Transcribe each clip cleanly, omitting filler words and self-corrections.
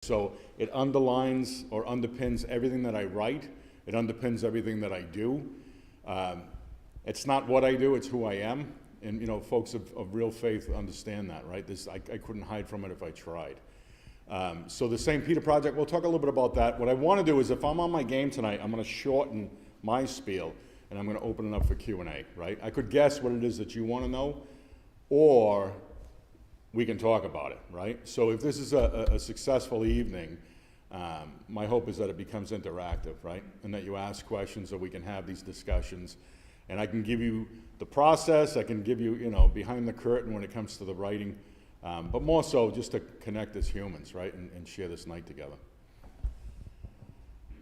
So it underlines or underpins everything that I write. It underpins everything that I do. It's not what I do, it's who I am. And folks of real faith understand that, right? I couldn't hide from it if I tried. So the St. Peter Project, we'll talk a little bit about that. What I want to do is, if I'm on my game tonight, I'm going to shorten my spiel, and I'm going to open it up for Q&A, right? I could guess what it is that you want to know, or we can talk about it, right? So if this is a successful evening, my hope is that it becomes interactive, right? And that you ask questions so we can have these discussions. And I can give you the process, I can give you, behind the curtain when it comes to the writing, but more so just to connect as humans, right? And share this night together.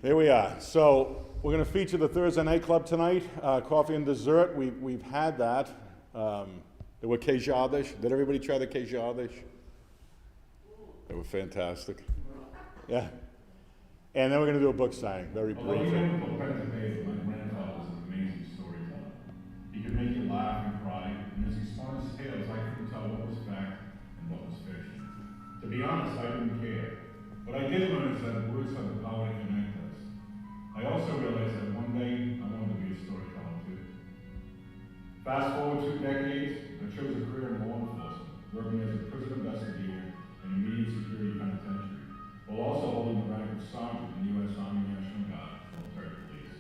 There we are. So we're going to feature the Thursday Night Club tonight, coffee and dessert. We've had that. There were Kajadish. Did everybody try the Kajadish? They were fantastic. Yeah. And then we're going to do a book signing, very briefly. My grandfather was an amazing storyteller. He could make you laugh and cry, and as he spun his tales, I couldn't tell what was fact and what was fiction. To be honest, I didn't care. What I did learn is that words have the power to connect us. I also realized that one day I wanted to be a storyteller too. Fast forward 2 decades, I chose a career in law enforcement, working as a prison investigator in a medium security penitentiary, while also holding the rank of sergeant in the U.S. Army National Guard, military police.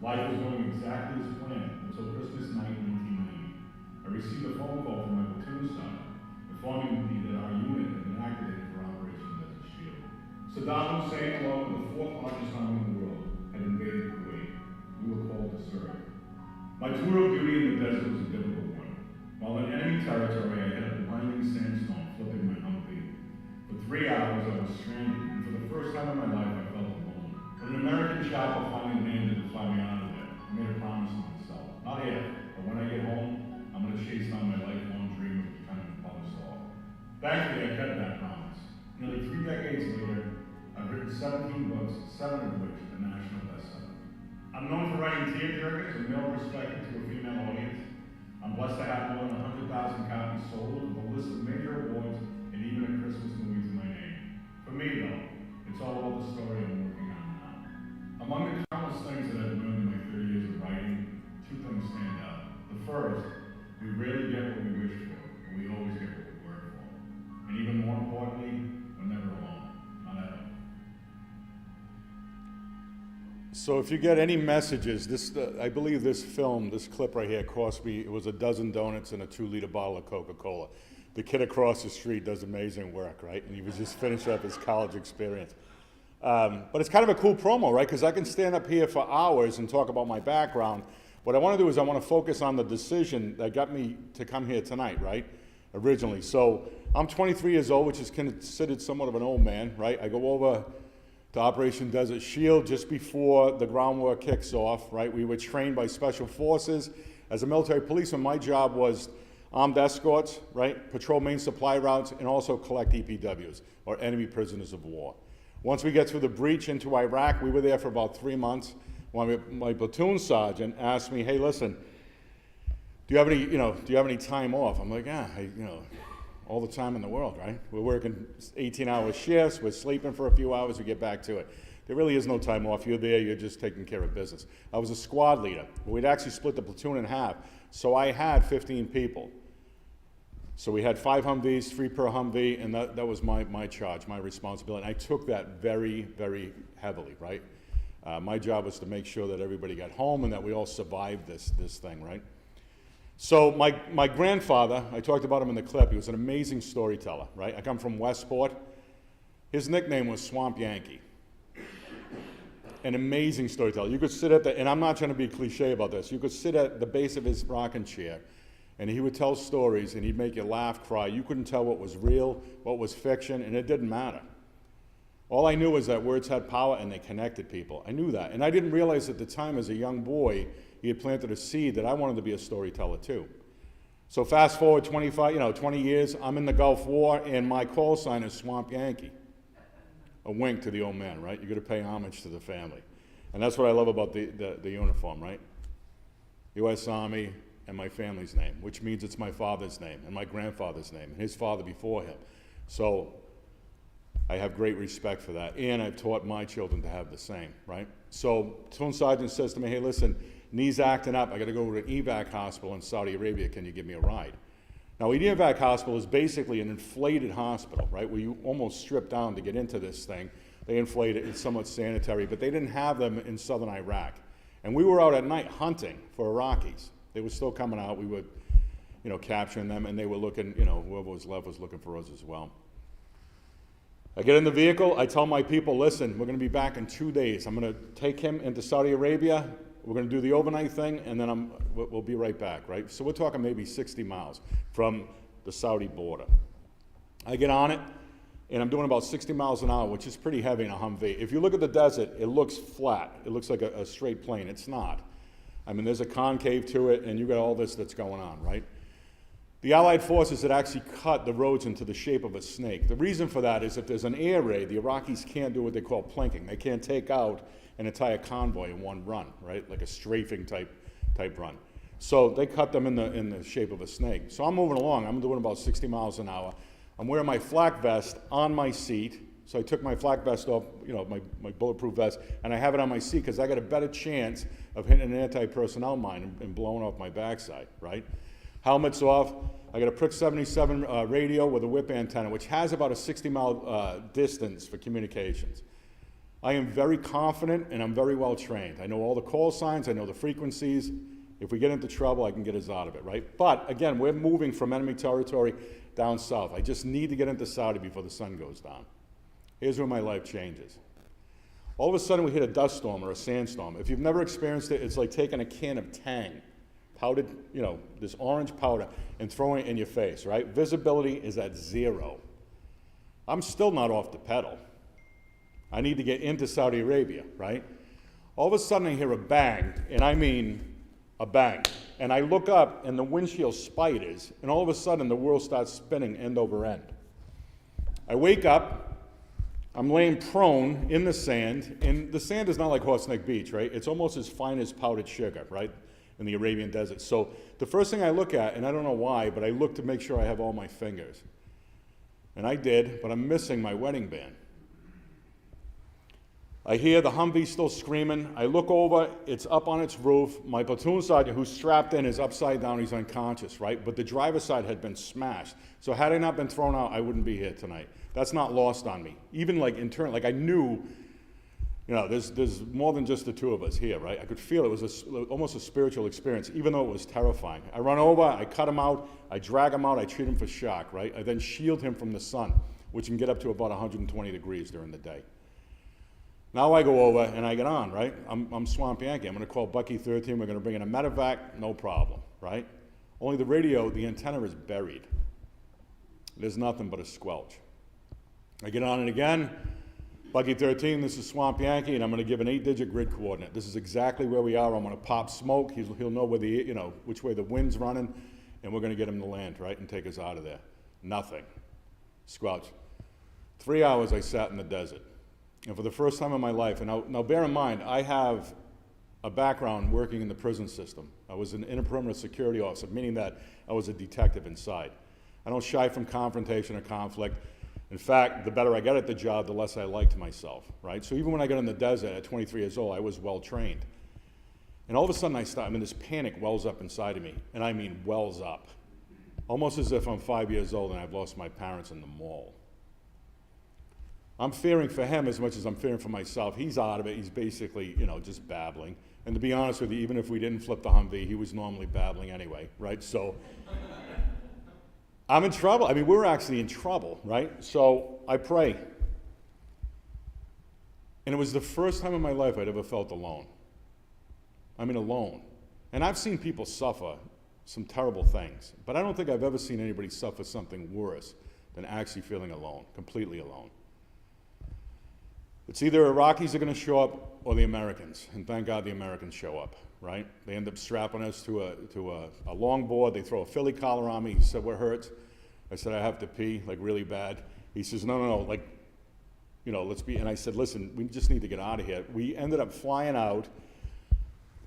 Life was going exactly as planned until Christmas night 1990. I received a phone call from my platoon sergeant informing me that our unit had been activated for Operation Desert Shield. Saddam Hussein, along with the fourth largest army in the world, had invaded Kuwait. We were called to serve. My tour of duty in the desert was a difficult one. While in enemy territory, I had a blinding sandstorm flipping my Humvee. For 3 hours, I was stranded, and for the first time in my life, I felt alone. When an American chopper finally landed to fly me out of there, I made a promise to myself. Not if, but when I get home, I'm going to chase down my lifelong dream of becoming a public law. Thankfully, I kept that promise. Nearly 3 decades later, I've written 17 books, 7 of which are national bestsellers. I'm known for writing tearjerkers and male perspective to a female audience. I'm blessed to have more than 100,000 copies sold, with a list of major awards and even a Christmas movie to my name. For me, though, it's all about the story I'm working on now. Among the countless things that I've learned in my 30 years of writing, 2 things stand out. The first, we rarely get what we wish for, but we always get what we work for. And even more importantly, we're never alone. Not ever. So if you get any messages, I believe this film, this clip right here, cost me, it was a dozen donuts and a 2-liter bottle of Coca-Cola. The kid across the street does amazing work, right? And he was just finishing up his college experience. But it's kind of a cool promo, right? Because I can stand up here for hours and talk about my background. What I want to do is I want to focus on the decision that got me to come here tonight, right? Originally. So I'm 23 years old, which is considered somewhat of an old man, right? I go over to Operation Desert Shield just before the ground war kicks off, right? We were trained by Special Forces. As a military policeman, my job was armed escorts, right? Patrol main supply routes, and also collect EPWs, or enemy prisoners of war. Once we get through the breach into Iraq, we were there for about 3 months. When my platoon sergeant asked me, "Hey, listen, do you have any time off?" I'm like, "Yeah, all the time in the world, right? We're working 18-hour shifts, we're sleeping for a few hours, we get back to it. There really is no time off. You're there, you're just taking care of business." I was a squad leader. We'd actually split the platoon in half. So I had 15 people. So we had 5 Humvees, 3 per Humvee, and that was my charge, my responsibility. And I took that very, very heavily, right? My job was to make sure that everybody got home and that we all survived this thing, right? So my grandfather, I talked about him in the clip, he was an amazing storyteller, right? I come from Westport. His nickname was Swamp Yankee. An amazing storyteller. You could sit and I'm not trying to be cliche about this, you could sit at the base of his rocking chair and he would tell stories and he'd make you laugh, cry. You couldn't tell what was real, what was fiction, and it didn't matter. All I knew was that words had power and they connected people. I knew that. And I didn't realize at the time as a young boy, he had planted a seed that I wanted to be a storyteller too. So fast forward 20 years, I'm in the Gulf War and my call sign is Swamp Yankee. A wink to the old man, right? You got to pay homage to the family. And that's what I love about the uniform, right? U.S. Army and my family's name, which means it's my father's name and my grandfather's name and his father before him. So I have great respect for that, and I've taught my children to have the same, right? So, platoon sergeant says to me, hey, listen, knee's acting up. I got to go to an evac hospital in Saudi Arabia. Can you give me a ride? Now, an evac hospital is basically an inflated hospital, right, where you almost strip down to get into this thing. They inflate it. It's somewhat sanitary, but they didn't have them in southern Iraq. And we were out at night hunting for Iraqis. They were still coming out. We were, capturing them, and they were looking, whoever was left was looking for us as well. I get in the vehicle. I tell my people, listen, we're going to be back in 2 days. I'm going to take him into Saudi Arabia. We're going to do the overnight thing, and then we'll be right back, right? So we're talking maybe 60 miles from the Saudi border. I get on it, and I'm doing about 60 miles an hour, which is pretty heavy in a Humvee. If you look at the desert, it looks flat. It looks like a straight plane. It's not. I mean, there's a concave to it, and you got all this that's going on, right? The Allied forces had actually cut the roads into the shape of a snake. The reason for that is if there's an air raid, the Iraqis can't do what they call plinking. They can't take out an entire convoy in one run, right? Like a strafing type run. So they cut them in the shape of a snake. So I'm moving along. I'm doing about 60 miles an hour. I'm wearing my flak vest on my seat. So I took my flak vest off, my bulletproof vest, and I have it on my seat because I got a better chance of hitting an anti-personnel mine and blowing off my backside, right? Helmet's off. I got a Prick 77 radio with a whip antenna, which has about a 60-mile distance for communications. I am very confident and I'm very well trained. I know all the call signs, I know the frequencies. If we get into trouble, I can get us out of it, right? But again, we're moving from enemy territory down south. I just need to get into Saudi before the sun goes down. Here's where my life changes. All of a sudden, we hit a dust storm or a sandstorm. If you've never experienced it, it's like taking a can of Tang, powdered, this orange powder, and throwing it in your face, right? Visibility is at 0. I'm still not off the pedal. I need to get into Saudi Arabia, right? All of a sudden I hear a bang, and I mean a bang. And I look up and the windshield spiders, and all of a sudden the world starts spinning end over end. I wake up, I'm laying prone in the sand, and the sand is not like Horse Neck Beach, right? It's almost as fine as powdered sugar, right? In the Arabian desert. So the first thing I look at, and I don't know why, but I look to make sure I have all my fingers. And I did, but I'm missing my wedding band. I hear the Humvee still screaming. I look over, it's up on its roof. My platoon sergeant, who's strapped in, is upside down, he's unconscious, right? But the driver's side had been smashed. So had I not been thrown out, I wouldn't be here tonight. That's not lost on me. Even like internally, like I knew, there's more than just the two of us here, right? I could feel it was almost a spiritual experience, even though it was terrifying. I run over, I cut him out, I drag him out, I treat him for shock, right? I then shield him from the sun, which can get up to about 120 degrees during the day. Now I go over and I get on, right? I'm Swamp Yankee. I'm going to call Bucky 13. We're going to bring in a medevac, no problem, right? Only the radio, the antenna is buried. There's nothing but a squelch. I get on it again. Bucky 13, this is Swamp Yankee, and I'm going to give an 8-digit grid coordinate. This is exactly where we are. I'm going to pop smoke. He'll know where which way the wind's running, and we're going to get him to land, right, and take us out of there. Nothing. Squelch. 3 hours I sat in the desert. And for the first time in my life, and now bear in mind, I have a background working in the prison system. I was an inter-perimeter security officer, meaning that I was a detective inside. I don't shy from confrontation or conflict. In fact, the better I get at the job, the less I liked myself, right? So even when I got in the desert at 23 years old, I was well trained. And all of a sudden this panic wells up inside of me, and I mean wells up. Almost as if I'm 5 years old and I've lost my parents in the mall. I'm fearing for him as much as I'm fearing for myself. He's out of it. He's basically, just babbling. And to be honest with you, even if we didn't flip the Humvee, he was normally babbling anyway, right? So I'm in trouble. I mean, we're actually in trouble, right? So I pray. And it was the first time in my life I'd ever felt alone. I mean, alone. And I've seen people suffer some terrible things, but I don't think I've ever seen anybody suffer something worse than actually feeling alone, completely alone. It's either Iraqis are going to show up or the Americans, and thank God the Americans show up, right? They end up strapping us to a longboard. They throw a Philly collar on me. He said, "What hurts?" I said, "I have to pee, like really bad." He says, No, like, let's be. And I said, "Listen, we just need to get out of here." We ended up flying out.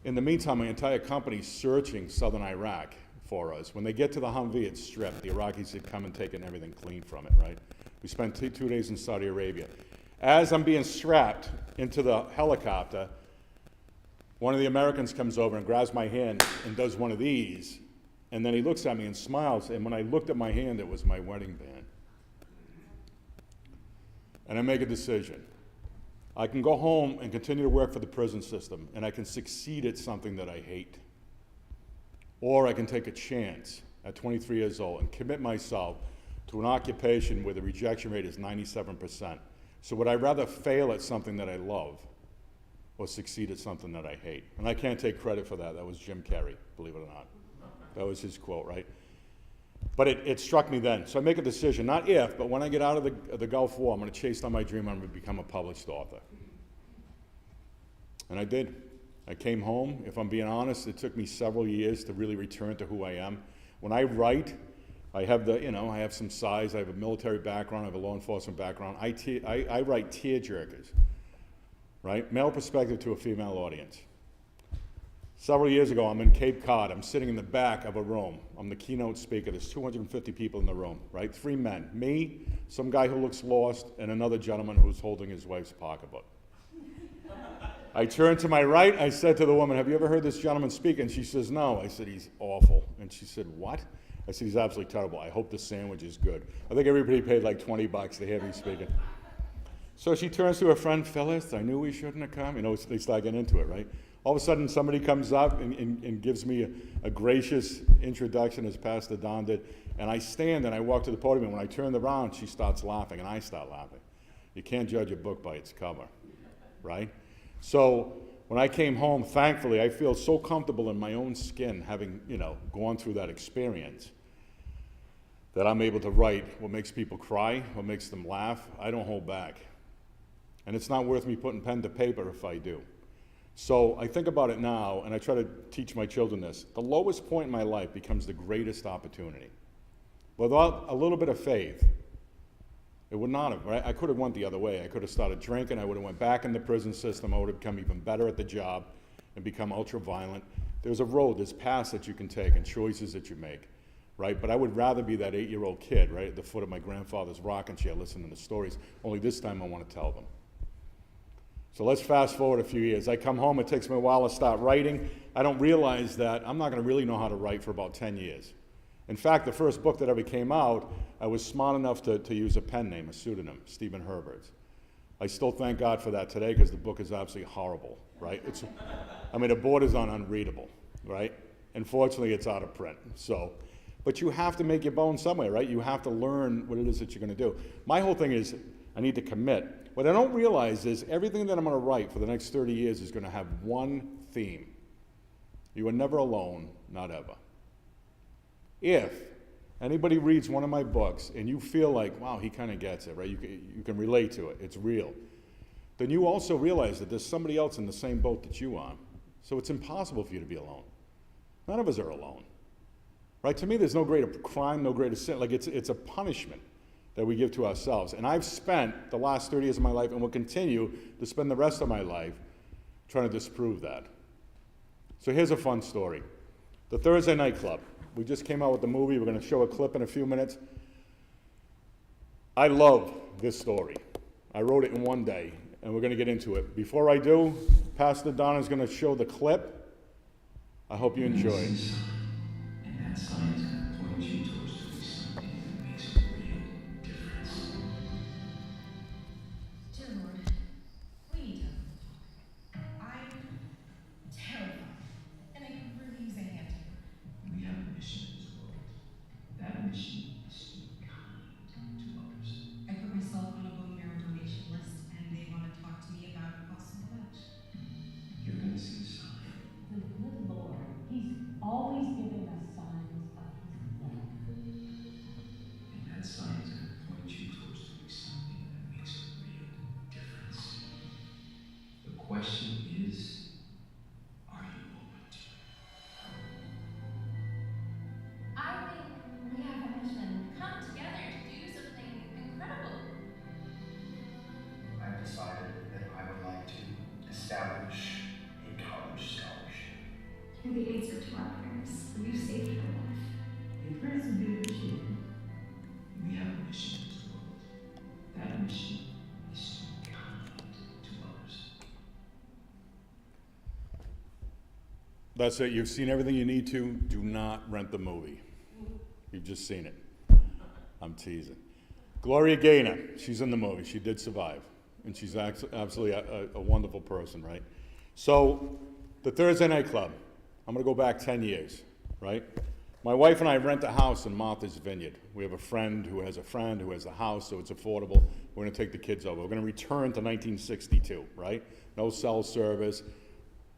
In the meantime, my entire company's searching southern Iraq for us. When they get to the Humvee, it's stripped. The Iraqis had come and taken everything clean from it, right? We spent 2 days in Saudi Arabia. As I'm being strapped into the helicopter, one of the Americans comes over and grabs my hand and does one of these, and then he looks at me and smiles, and when I looked at my hand, it was my wedding band. And I make a decision. I can go home and continue to work for the prison system, and I can succeed at something that I hate. Or I can take a chance at 23 years old and commit myself to an occupation where the rejection rate is 97%. So would I rather fail at something that I love or succeed at something that I hate? And I can't take credit for that. That was Jim Carrey, believe it or not. That was his quote, right? But it struck me then. So I make a decision, not if, but when I get out of the Gulf War, I'm going to chase down my dream. I'm going to become a published author. And I did. I came home. If I'm being honest, it took me several years to really return to who I am. When I write, I have I have some size. I have a military background. I have a law enforcement background. I write tearjerkers, right? Male perspective to a female audience. Several years ago, I'm in Cape Cod. I'm sitting in the back of a room. I'm the keynote speaker. There's 250 people in the room, right? 3 men. Me, some guy who looks lost, and another gentleman who's holding his wife's pocketbook. I turned to my right. I said to the woman, "Have you ever heard this gentleman speak?" And she says, "No." I said, "He's awful." And she said, "What?" I said, "He's absolutely terrible. I hope the sandwich is good." I think everybody paid like $20 to hear me speaking. So she turns to her friend, "Phyllis, I knew we shouldn't have come." They start getting into it, right? All of a sudden, somebody comes up and gives me a gracious introduction, as Pastor Don did, and I stand and I walk to the podium, and when I turn around, she starts laughing, and I start laughing. You can't judge a book by its cover, right? So when I came home, thankfully, I feel so comfortable in my own skin, having gone through that experience, that I'm able to write what makes people cry, what makes them laugh. I don't hold back. And it's not worth me putting pen to paper if I do. So I think about it now, and I try to teach my children this. The lowest point in my life becomes the greatest opportunity. Without a little bit of faith, it would not have, right? I could have went the other way. I could have started drinking. I would have went back in the prison system. I would have become even better at the job and become ultra-violent. There's a road, there's paths that you can take and choices that you make, right? But I would rather be that 8-year-old kid, right, at the foot of my grandfather's rocking chair listening to stories, only this time I want to tell them. So let's fast forward a few years. I come home, it takes me a while to start writing. I don't realize that I'm not going to really know how to write for about 10 years. In fact, the first book that ever came out, I was smart enough to use a pen name, a pseudonym, Stephen Herbert. I still thank God for that today because the book is absolutely horrible, right? It borders on unreadable, right? Unfortunately, it's out of print. But you have to make your bones somewhere, right? You have to learn what it is that you're going to do. My whole thing is I need to commit. What I don't realize is everything that I'm going to write for the next 30 years is going to have one theme. You are never alone, not ever. If anybody reads one of my books and you feel like, wow, he kind of gets it, right? You can relate to it. It's real. Then you also realize that there's somebody else in the same boat that you are. So it's impossible for you to be alone. None of us are alone, right? To me, there's no greater crime, no greater sin. Like it's a punishment that we give to ourselves. And I've spent the last 30 years of my life and will continue to spend the rest of my life trying to disprove that. So here's a fun story. The Thursday Night Club. We just came out with the movie. We're going to show a clip in a few minutes. I love this story. I wrote it in one day, and we're going to get into it. Before I do, Pastor Don is going to show the clip. I hope you enjoy it. And that sign is going to point you towards doing something that makes a real difference. Dear Lord, we need to talk. I'm terrified, and I could really use a hand here. We have a mission in this world. That mission is to be kind to others. I put myself on a bone marrow donation list, and they want to talk to me about a possible match. You're going to see a sign. The good Lord, He's always giving us signs of His love. And that sign is going to point you towards doing something that makes a real difference. The question is, are you open to it? I think we have a mission. Come together to do something incredible. I've decided that I would like to establish a college scholarship. You're the answer to our prayers. You saved her life. We have a mission in this world. mission is to be kind to others. That's it. You've seen everything you need to. Do not rent the movie. You've just seen it. I'm teasing. Gloria Gaynor, she's in the movie. She did survive. And she's absolutely a wonderful person, right? So, the Thursday Night Club. I'm going to go back 10 years, right? My wife and I rent a house in Martha's Vineyard. We have a friend who has a house, so it's affordable. We're going to take the kids over. We're going to return to 1962, right? No cell service,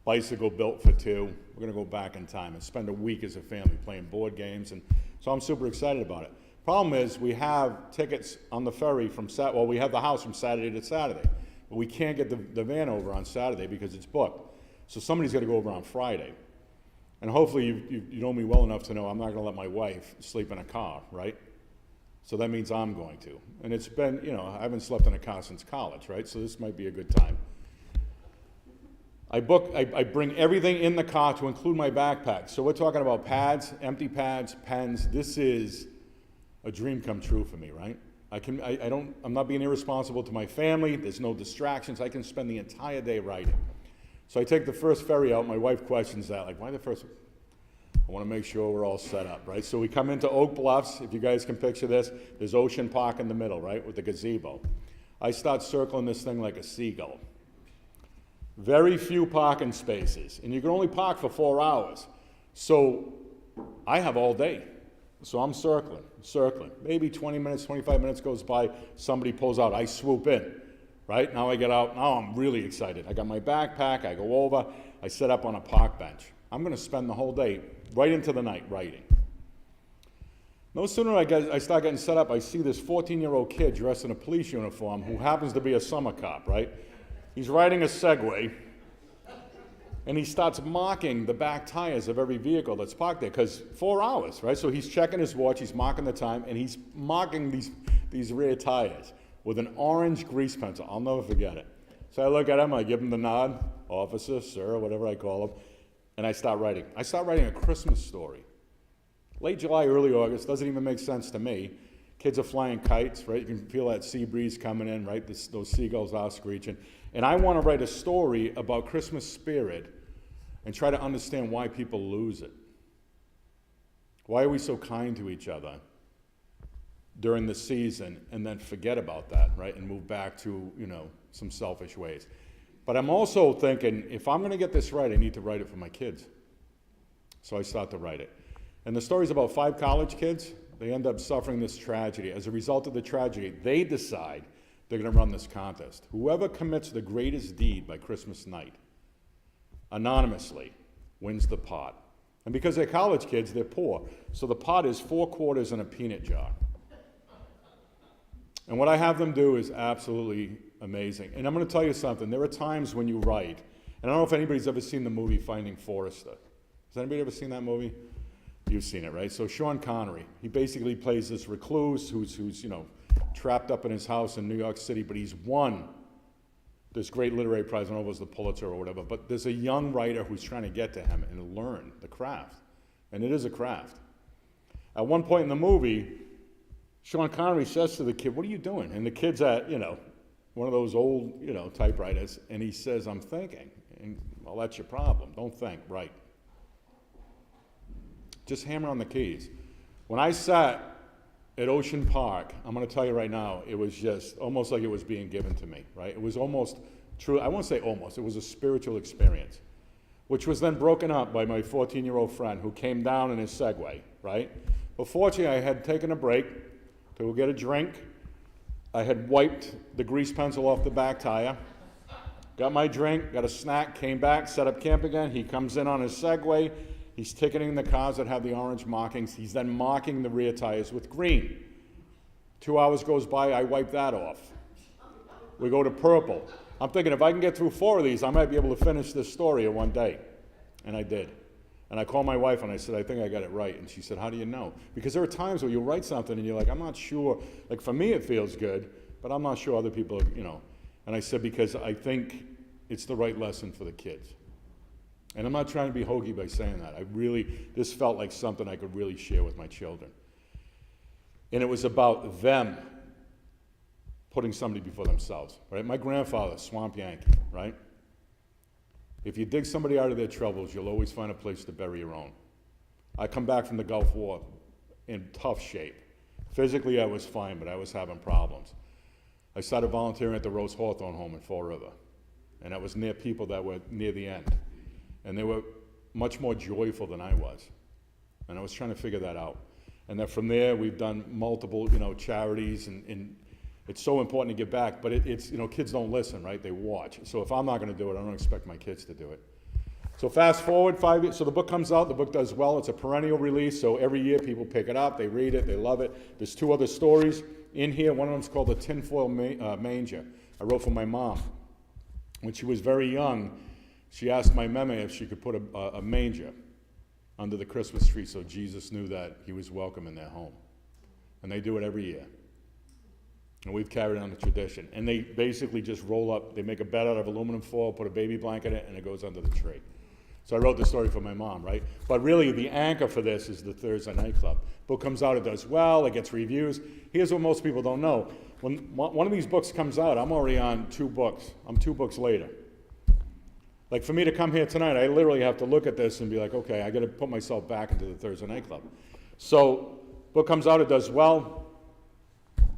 bicycle built for two. We're going to go back in time and spend a week as a family playing board games, and so I'm super excited about it. Problem is, we have tickets on the ferry from we have the house from Saturday to Saturday, but we can't get the van over on Saturday because it's booked. So somebody's got to go over on Friday. And hopefully you know me well enough to know I'm not going to let my wife sleep in a car, right? So that means I'm going to. And it's been, I haven't slept in a car since college, right? So this might be a good time. I bring everything in the car to include my backpack. So we're talking about pads, empty pads, pens. This is a dream come true for me, right? I'm not being irresponsible to my family. There's no distractions. I can spend the entire day writing. So I take the first ferry out. My wife questions that, like, why the first? I want to make sure we're all set up, right? So we come into Oak Bluffs. If you guys can picture this, there's Ocean Park in the middle, right, with the gazebo. I start circling this thing like a seagull. Very few parking spaces, and you can only park for 4 hours. So I have all day. So I'm circling. Maybe 20 minutes, 25 minutes goes by, somebody pulls out, I swoop in, right? Now I get out, now I'm really excited. I got my backpack, I go over, I set up on a park bench. I'm gonna spend the whole day, right into the night, writing. No sooner I start getting set up, I see this 14-year-old kid dressed in a police uniform who happens to be a summer cop, right? He's riding a Segway, and he starts marking the back tires of every vehicle that's parked there, because 4 hours, right? So he's checking his watch, he's marking the time, and he's marking these rear tires with an orange grease pencil. I'll never forget it. So I look at him, I give him the nod, officer, sir, whatever I call him, and I start writing. I start writing a Christmas story. Late July, early August, doesn't even make sense to me. Kids are flying kites, right? You can feel that sea breeze coming in, right? Those seagulls are screeching. And I want to write a story about Christmas spirit and try to understand why people lose it. Why are we so kind to each other during the season and then forget about that, right? And move back to, some selfish ways. But I'm also thinking, if I'm going to get this right, I need to write it for my kids. So I start to write it. And the story's about 5 college kids. They end up suffering this tragedy. As a result of the tragedy, they decide they're going to run this contest. Whoever commits the greatest deed by Christmas night, anonymously, wins the pot. And because they're college kids, they're poor. So the pot is 4 quarters in a peanut jar. And what I have them do is absolutely amazing. And I'm going to tell you something. There are times when you write, and I don't know if anybody's ever seen the movie Finding Forrester. Has anybody ever seen that movie? You've seen it, right? So Sean Connery, he basically plays this recluse who's trapped up in his house in New York City, but he's won this great literary prize. I don't know if it was the Pulitzer or whatever, but there's a young writer who's trying to get to him and learn the craft. And it is a craft. At one point in the movie, Sean Connery says to the kid, "What are you doing?" And the kid's at, one of those old, typewriters, and he says, "I'm thinking." And, well, that's your problem. Don't think, write. Just hammer on the keys. When I sat at Ocean Park, I'm going to tell you right now, it was just almost like it was being given to me, right? It was almost true. I won't say almost. It was a spiritual experience, which was then broken up by my 14-year-old friend who came down in his Segway, right? But fortunately, I had taken a break to go get a drink. I had wiped the grease pencil off the back tire, got my drink, got a snack, came back, set up camp again. He comes in on his Segway. He's ticketing the cars that have the orange markings. He's then marking the rear tires with green. 2 hours goes by, I wipe that off. We go to purple. I'm thinking if I can get through 4 of these, I might be able to finish this story in one day. And I did. And I called my wife and I said, "I think I got it right." And she said, "How do you know?" Because there are times where you'll write something and you're like, "I'm not sure." Like for me, it feels good, but I'm not sure other people, And I said, because I think it's the right lesson for the kids. And I'm not trying to be hokey by saying that. This felt like something I could really share with my children. And it was about them putting somebody before themselves, right? My grandfather, Swamp Yankee, right? If you dig somebody out of their troubles, you'll always find a place to bury your own. I come back from the Gulf War in tough shape. Physically, I was fine, but I was having problems. I started volunteering at the Rose Hawthorne Home in Fall River, and I was near people that were near the end, and they were much more joyful than I was, and I was trying to figure that out. And then from there, we've done multiple, charities, and it's so important to give back, but it's, kids don't listen, right? They watch. So if I'm not gonna do it, I don't expect my kids to do it. So fast forward 5 years, so the book comes out, the book does well, it's a perennial release, so every year people pick it up, they read it, they love it. There's 2 other stories in here, one of them's called The Tinfoil Manger. I wrote for my mom. When she was very young, she asked my meme if she could put a manger under the Christmas tree so Jesus knew that he was welcome in their home. And they do it every year. And we've carried on the tradition. And they basically just roll up, they make a bed out of aluminum foil, put a baby blanket in it, and it goes under the tree. So I wrote the story for my mom, right? But really, the anchor for this is the Thursday Night Club. Book comes out, it does well, it gets reviews. Here's what most people don't know. When one of these books comes out, I'm already on 2 books. I'm 2 books later. Like for me to come here tonight, I literally have to look at this and be like, okay, I gotta put myself back into the Thursday Night Club. So, book comes out, it does well,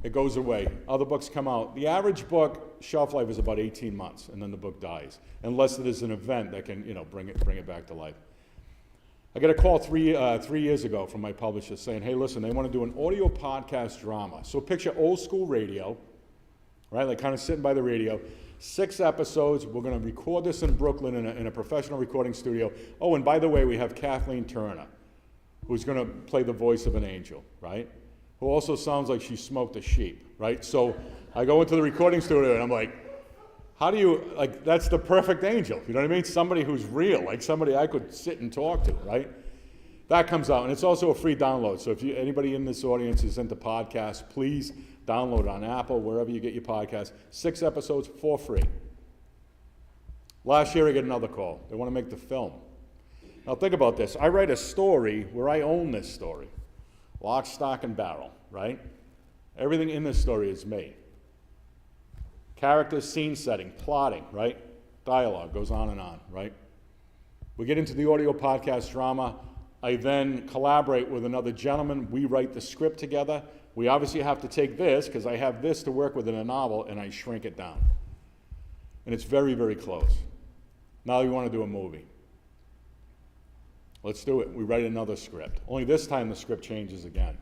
it goes away. Other books come out. The average book shelf life is about 18 months, and then the book dies, unless it is an event that can, bring it back to life. I got a call 3 years ago from my publisher saying, hey, listen, they want to do an audio podcast drama. So picture old school radio, right? Like kind of sitting by the radio. 6 episodes. We're going to record this in Brooklyn in a professional recording studio. Oh, and by the way, we have Kathleen Turner, who's going to play the voice of an angel, right? Who also sounds like she smoked a sheep, right? So I go into the recording studio and I'm like, how do you, that's the perfect angel, you know what I mean? Somebody who's real, like somebody I could sit and talk to, right? That comes out, and it's also a free download. So if anybody in this audience is into podcasts, please download it on Apple, wherever you get your podcasts. 6 episodes for free. Last year I get another call. They want to make the film. Now think about this. I write a story where I own this story. Lock, stock, and barrel, right? Everything in this story is me. Characters, scene setting, plotting, right? Dialogue goes on and on, right? We get into the audio podcast drama. I then collaborate with another gentleman. We write the script together. We obviously have to take this, because I have this to work with in a novel, and I shrink it down. And it's very, very close. Now we want to do a movie. Let's do it. We write another script. Only this time the script changes again.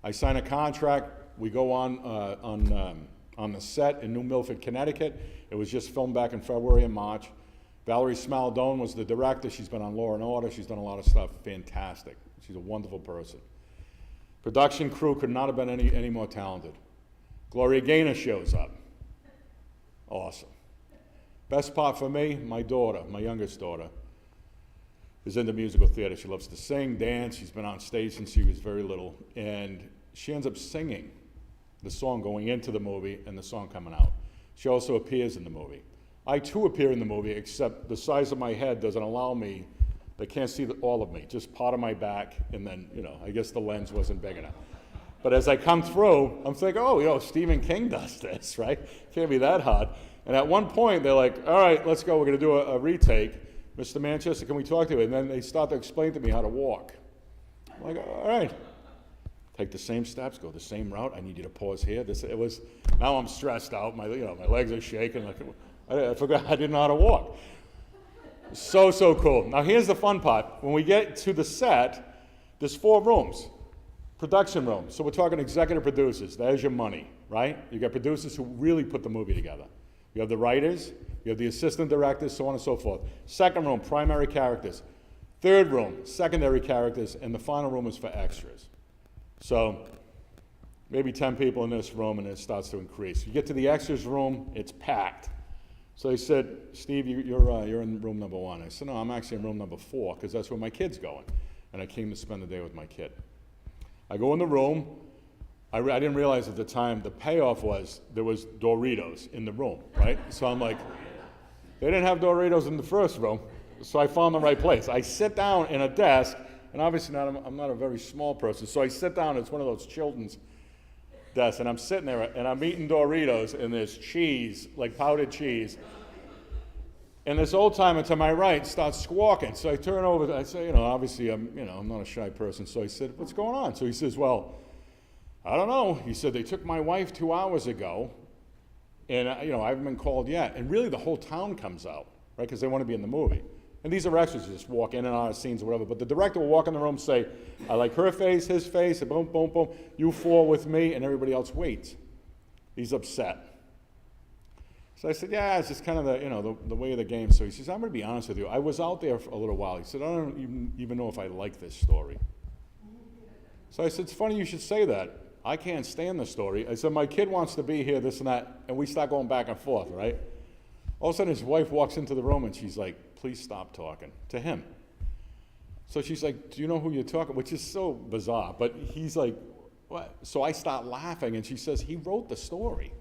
I sign a contract. We go on the set in New Milford, Connecticut. It was just filmed back in February and March. Valerie Smaldone was the director. She's been on Law & Order. She's done a lot of stuff. Fantastic. She's a wonderful person. Production crew could not have been any more talented. Gloria Gaynor shows up. Awesome. Best part for me, my daughter, my youngest daughter, is into musical theater. She loves to sing, dance. She's been on stage since she was very little. And she ends up singing the song going into the movie and the song coming out. She also appears in the movie. I too appear in the movie, except the size of my head doesn't allow me, they can't see all of me, just part of my back, and then, I guess the lens wasn't big enough. But as I come through, I'm thinking, oh, Stephen King does this, right? Can't be that hard. And at one point, they're like, all right, let's go, we're gonna do a retake. Mr. Manchester, can we talk to you? And then they start to explain to me how to walk. I'm like, all right. Take the same steps, go the same route. I need you to pause here. Now I'm stressed out. My legs are shaking. I forgot I didn't know how to walk. So cool. Now here's the fun part. When we get to the set, there's 4 rooms, production rooms. So we're talking executive producers. There's your money, right? You got producers who really put the movie together. You have the writers, you have the assistant directors, so on and so forth. Second room, primary characters. Third room, secondary characters, and the final room is for extras. So maybe 10 people in this room, and it starts to increase. You get to the extras room, it's packed. So they said, Steve, you're in room number 1. I said, no, I'm actually in room number 4, because that's where my kid's going. And I came to spend the day with my kid. I go in the room. I didn't realize at the time the payoff was there was Doritos in the room, right? So I'm like, they didn't have Doritos in the first room, so I found the right place. I sit down in a desk, and obviously I'm not a very small person, so I sit down. It's one of those children's desk, and I'm sitting there, and I'm eating Doritos, and there's cheese, like powdered cheese. And this old timer to my right starts squawking. So I turn over, I say, obviously I'm not a shy person. So I said, what's going on? So he says, well, I don't know. He said, they took my wife 2 hours ago, and I haven't been called yet. And really the whole town comes out, right? Because they want to be in the movie. And these are extras, just walk in and out of scenes or whatever. But the director will walk in the room and say, I like her face, his face, and boom, boom, boom. You four with me, and everybody else waits. He's upset. So I said, yeah, it's just kind of the way of the game. So he says, I'm going to be honest with you. I was out there for a little while. He said, I don't even know if I like this story. So I said, it's funny you should say that. I can't stand the story. I said, my kid wants to be here, this and that, and we start going back and forth, right? All of a sudden his wife walks into the room and she's like, please stop talking to him. So she's like, do you know who you're talking? Which is so bizarre, but he's like, what? So I start laughing and she says, he wrote the story.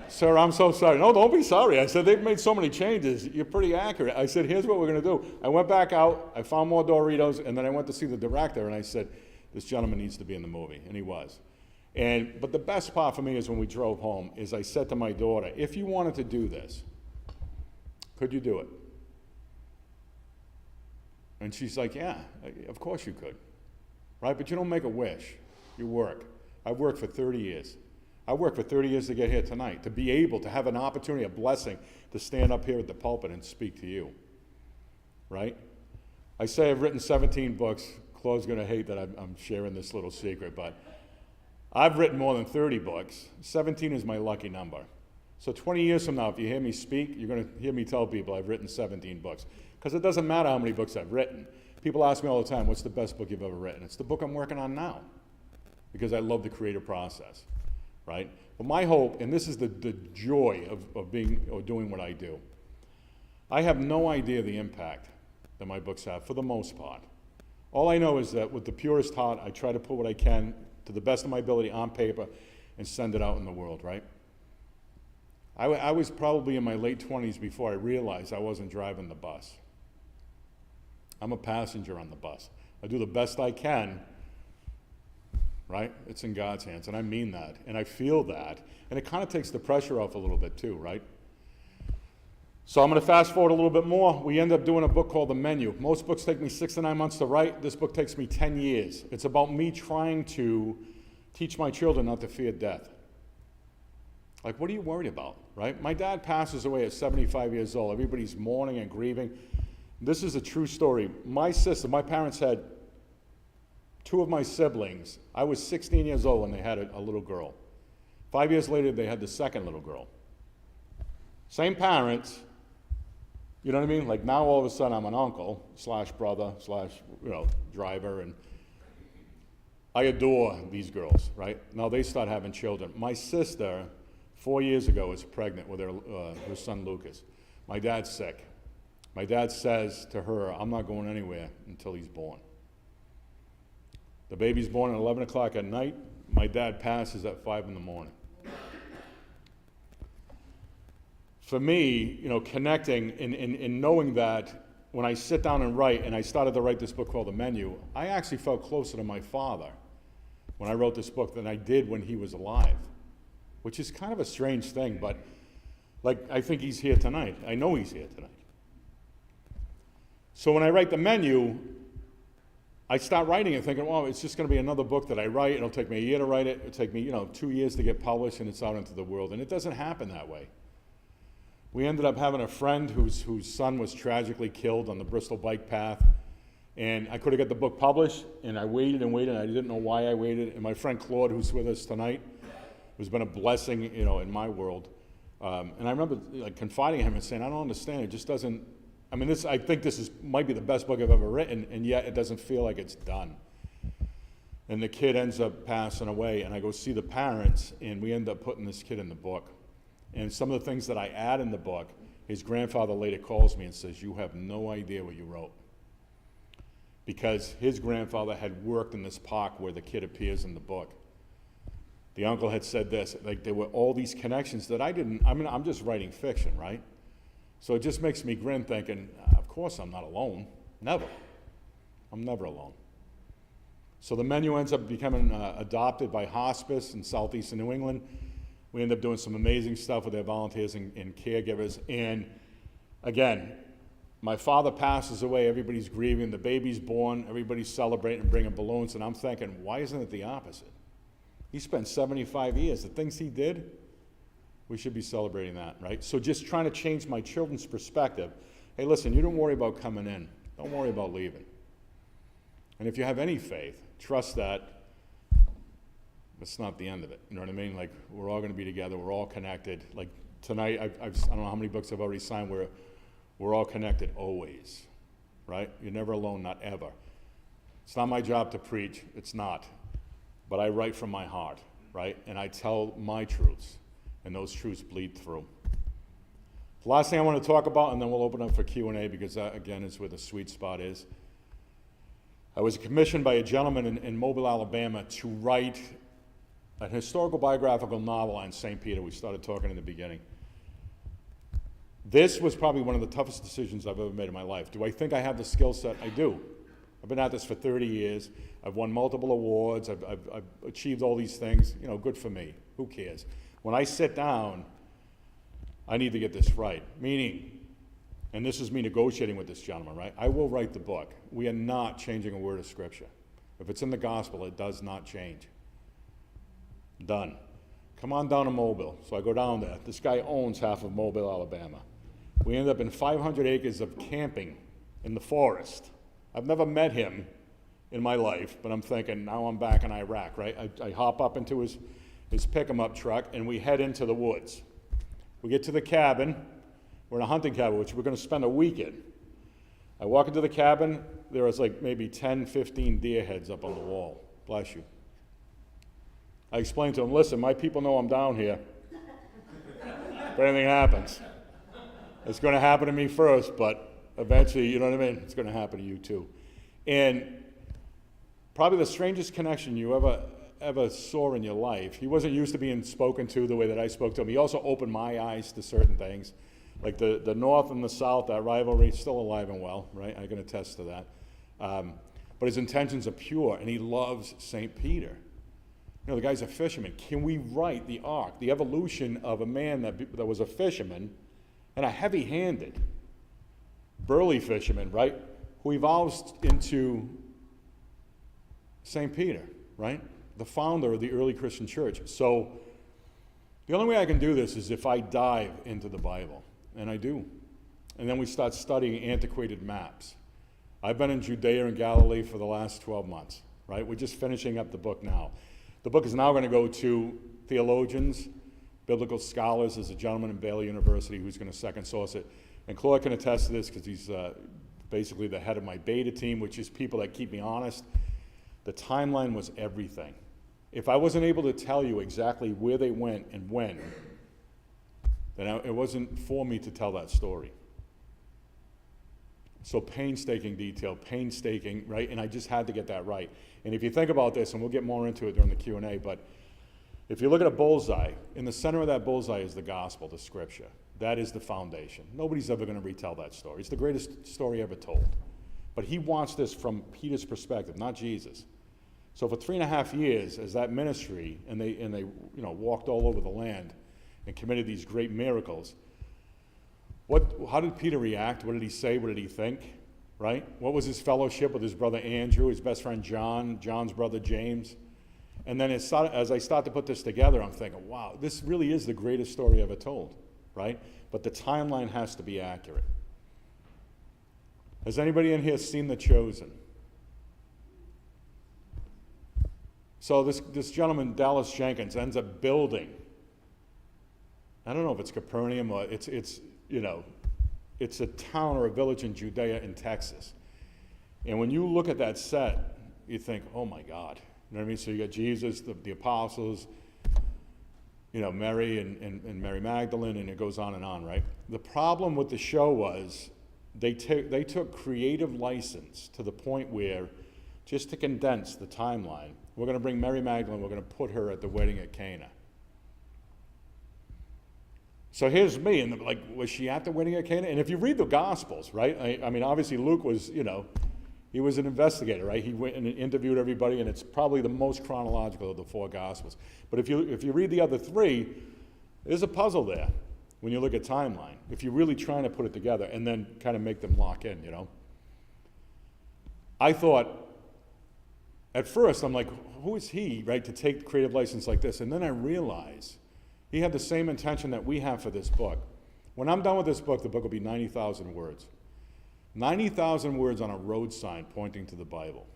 Sir, I'm so sorry. No, don't be sorry. I said, they've made so many changes. You're pretty accurate. I said, here's what we're going to do. I went back out, I found more Doritos, and then I went to see the director, and I said, this gentleman needs to be in the movie, and he was. But the best part for me is when we drove home, is I said to my daughter, if you wanted to do this, could you do it? And she's like, yeah, of course you could, right? But you don't make a wish, you work. I've worked for 30 years. I worked for 30 years to get here tonight, to be able to have an opportunity, a blessing, to stand up here at the pulpit and speak to you, right? I say I've written 17 books. Claude's going to hate that I'm sharing this little secret, but I've written more than 30 books. 17 is my lucky number. So 20 years from now, if you hear me speak, you're going to hear me tell people I've written 17 books. Because it doesn't matter how many books I've written. People ask me all the time, what's the best book you've ever written? It's the book I'm working on now, because I love the creative process. Right? But my hope, and this is the joy of being or doing what I do, I have no idea the impact that my books have for the most part. All I know is that with the purest heart, I try to put what I can to the best of my ability on paper and send it out in the world, right? I was probably in my late 20s before I realized I wasn't driving the bus. I'm a passenger on the bus. I do the best I can, right? It's in God's hands, and I mean that, and I feel that, and it kind of takes the pressure off a little bit too, right? So I'm going to fast forward a little bit more. We end up doing a book called The Menu. Most books take me 6 to 9 months to write. This book takes me 10 years. It's about me trying to teach my children not to fear death. Like, what are you worried about, right? My dad passes away at 75 years old. Everybody's mourning and grieving. This is a true story. My parents had 2 of my siblings. I was 16 years old when they had a little girl. 5 years later, they had the second little girl. Same parents, you know what I mean? Like now all of a sudden I'm an uncle / brother / driver, and I adore these girls, right? Now they start having children. My sister, 4 years ago, was pregnant with her son Lucas. My dad's sick. My dad says to her, I'm not going anywhere until he's born. The baby's born at 11 o'clock at night. My dad passes at 5 in the morning. For me, connecting and knowing that when I sit down and write, and I started to write this book called The Menu, I actually felt closer to my father when I wrote this book than I did when he was alive, which is kind of a strange thing, but I think he's here tonight. I know he's here tonight. So when I write The Menu, I start writing it thinking, well, it's just going to be another book that I write. It'll take me a year to write it. It'll take me, 2 years to get published, and it's out into the world. And it doesn't happen that way. We ended up having a friend whose son was tragically killed on the Bristol bike path. And I could have got the book published, and I waited and waited, and I didn't know why I waited. And my friend Claude, who's with us tonight, who's been a blessing, in my world. And I remember confiding in him and saying, I don't understand. It just doesn't. I think this might be the best book I've ever written, and yet it doesn't feel like it's done. And the kid ends up passing away, and I go see the parents, and we end up putting this kid in the book. And some of the things that I add in the book, his grandfather later calls me and says, you have no idea what you wrote. Because his grandfather had worked in this park where the kid appears in the book. The uncle had said this, there were all these connections that I'm just writing fiction, right? So it just makes me grin thinking, of course I'm not alone. Never. I'm never alone. So the menu ends up becoming adopted by hospice in southeastern New England. We end up doing some amazing stuff with their volunteers and caregivers. And again, my father passes away, everybody's grieving, the baby's born, everybody's celebrating and bringing balloons, and I'm thinking, why isn't it the opposite? He spent 75 years. The things he did, we should be celebrating that, right? So just trying to change my children's perspective. Hey, listen, you don't worry about coming in. Don't worry about leaving. And if you have any faith, trust that it's not the end of it. You know what I mean? Like, we're all going to be together. We're all connected. Like, tonight, I don't know how many books I've already signed where we're all connected always, right? You're never alone, not ever. It's not my job to preach. It's not. But I write from my heart, right? And I tell my truths, and those truths bleed through. The last thing I want to talk about, and then we'll open up for Q&A, because that, again, is where the sweet spot is. I was commissioned by a gentleman in Mobile, Alabama, to write a historical biographical novel on St. Peter. We started talking in the beginning. This was probably one of the toughest decisions I've ever made in my life. Do I think I have the skill set? I do. I've been at this for 30 years. I've won multiple awards. I've achieved all these things. You know, good for me. Who cares? When I sit down, I need to get this right. Meaning, and this is me negotiating with this gentleman, right? I will write the book. We are not changing a word of Scripture. If it's in the gospel, it does not change. Done. Come on down to Mobile. So I go down there. This guy owns half of Mobile, Alabama. We end up in 500 acres of camping in the forest. I've never met him in my life, but I'm thinking, now I'm back in Iraq, right? I hop up into his pick-em-up truck, and we head into the woods. We get to the cabin. We're in a hunting cabin, which we're going to spend a week in. I walk into the cabin. There was like maybe 10, 15 deer heads up on the wall. Bless you. I explained to him, listen, my people know I'm down here. If anything happens, it's going to happen to me first, but eventually, you know what I mean? It's going to happen to you too. And probably the strangest connection you ever saw in your life, he wasn't used to being spoken to the way that I spoke to him. He also opened my eyes to certain things. Like the North and the South, that rivalry is still alive and well, right? I can attest to that. But his intentions are pure, and he loves St. Peter. You know, the guy's a fisherman. Can we write the arc, the evolution of a man that was a fisherman and a heavy-handed, burly fisherman, right, who evolves into St. Peter, right, the founder of the early Christian church. So the only way I can do this is if I dive into the Bible, and I do. And then we start studying antiquated maps. I've been in Judea and Galilee for the last 12 months, right? We're just finishing up the book now. The book is now going to go to theologians, biblical scholars. There's a gentleman in Baylor University who's going to second source it. And Claude can attest to this because he's basically the head of my beta team, which is people that keep me honest. The timeline was everything. If I wasn't able to tell you exactly where they went and when, then it wasn't for me to tell that story. So painstaking detail, painstaking, right? And I just had to get that right. And if you think about this, and we'll get more into it during the Q&A, but if you look at a bullseye, in the center of that bullseye is the gospel, the Scripture. That is the foundation. Nobody's ever going to retell that story. It's the greatest story ever told. But he wants this from Peter's perspective, not Jesus. So for 3.5 years, as that ministry, and they walked all over the land and committed these great miracles, how did Peter react? What did he say? What did he think? Right? What was his fellowship with his brother Andrew, his best friend John, John's brother James? And then as I start to put this together, I'm thinking, wow, this really is the greatest story ever told, right? But the timeline has to be accurate. Has anybody in here seen The Chosen? So this gentleman, Dallas Jenkins, ends up building, I don't know if it's Capernaum or it's a town or a village in Judea in Texas. And when you look at that set, you think, oh my God. You know what I mean? So you got Jesus, the apostles, Mary and Mary Magdalene, and it goes on, right? The problem with the show was they took creative license to the point where, just to condense the timeline, we're going to bring Mary Magdalene, we're going to put her at the wedding at Cana. So here's me, and was she at the wedding at Cana? And if you read the Gospels, right? I mean, obviously Luke was, He was an investigator, right? He went and interviewed everybody, and it's probably the most chronological of the 4 Gospels. But if you read the other 3, there's a puzzle there when you look at timeline, if you're really trying to put it together and then kind of make them lock in, you know? I thought, at first, I'm like, who is he, right, to take creative license like this? And then I realized he had the same intention that we have for this book. When I'm done with this book, the book will be 90,000 words. 90,000 words on a road sign pointing to the Bible.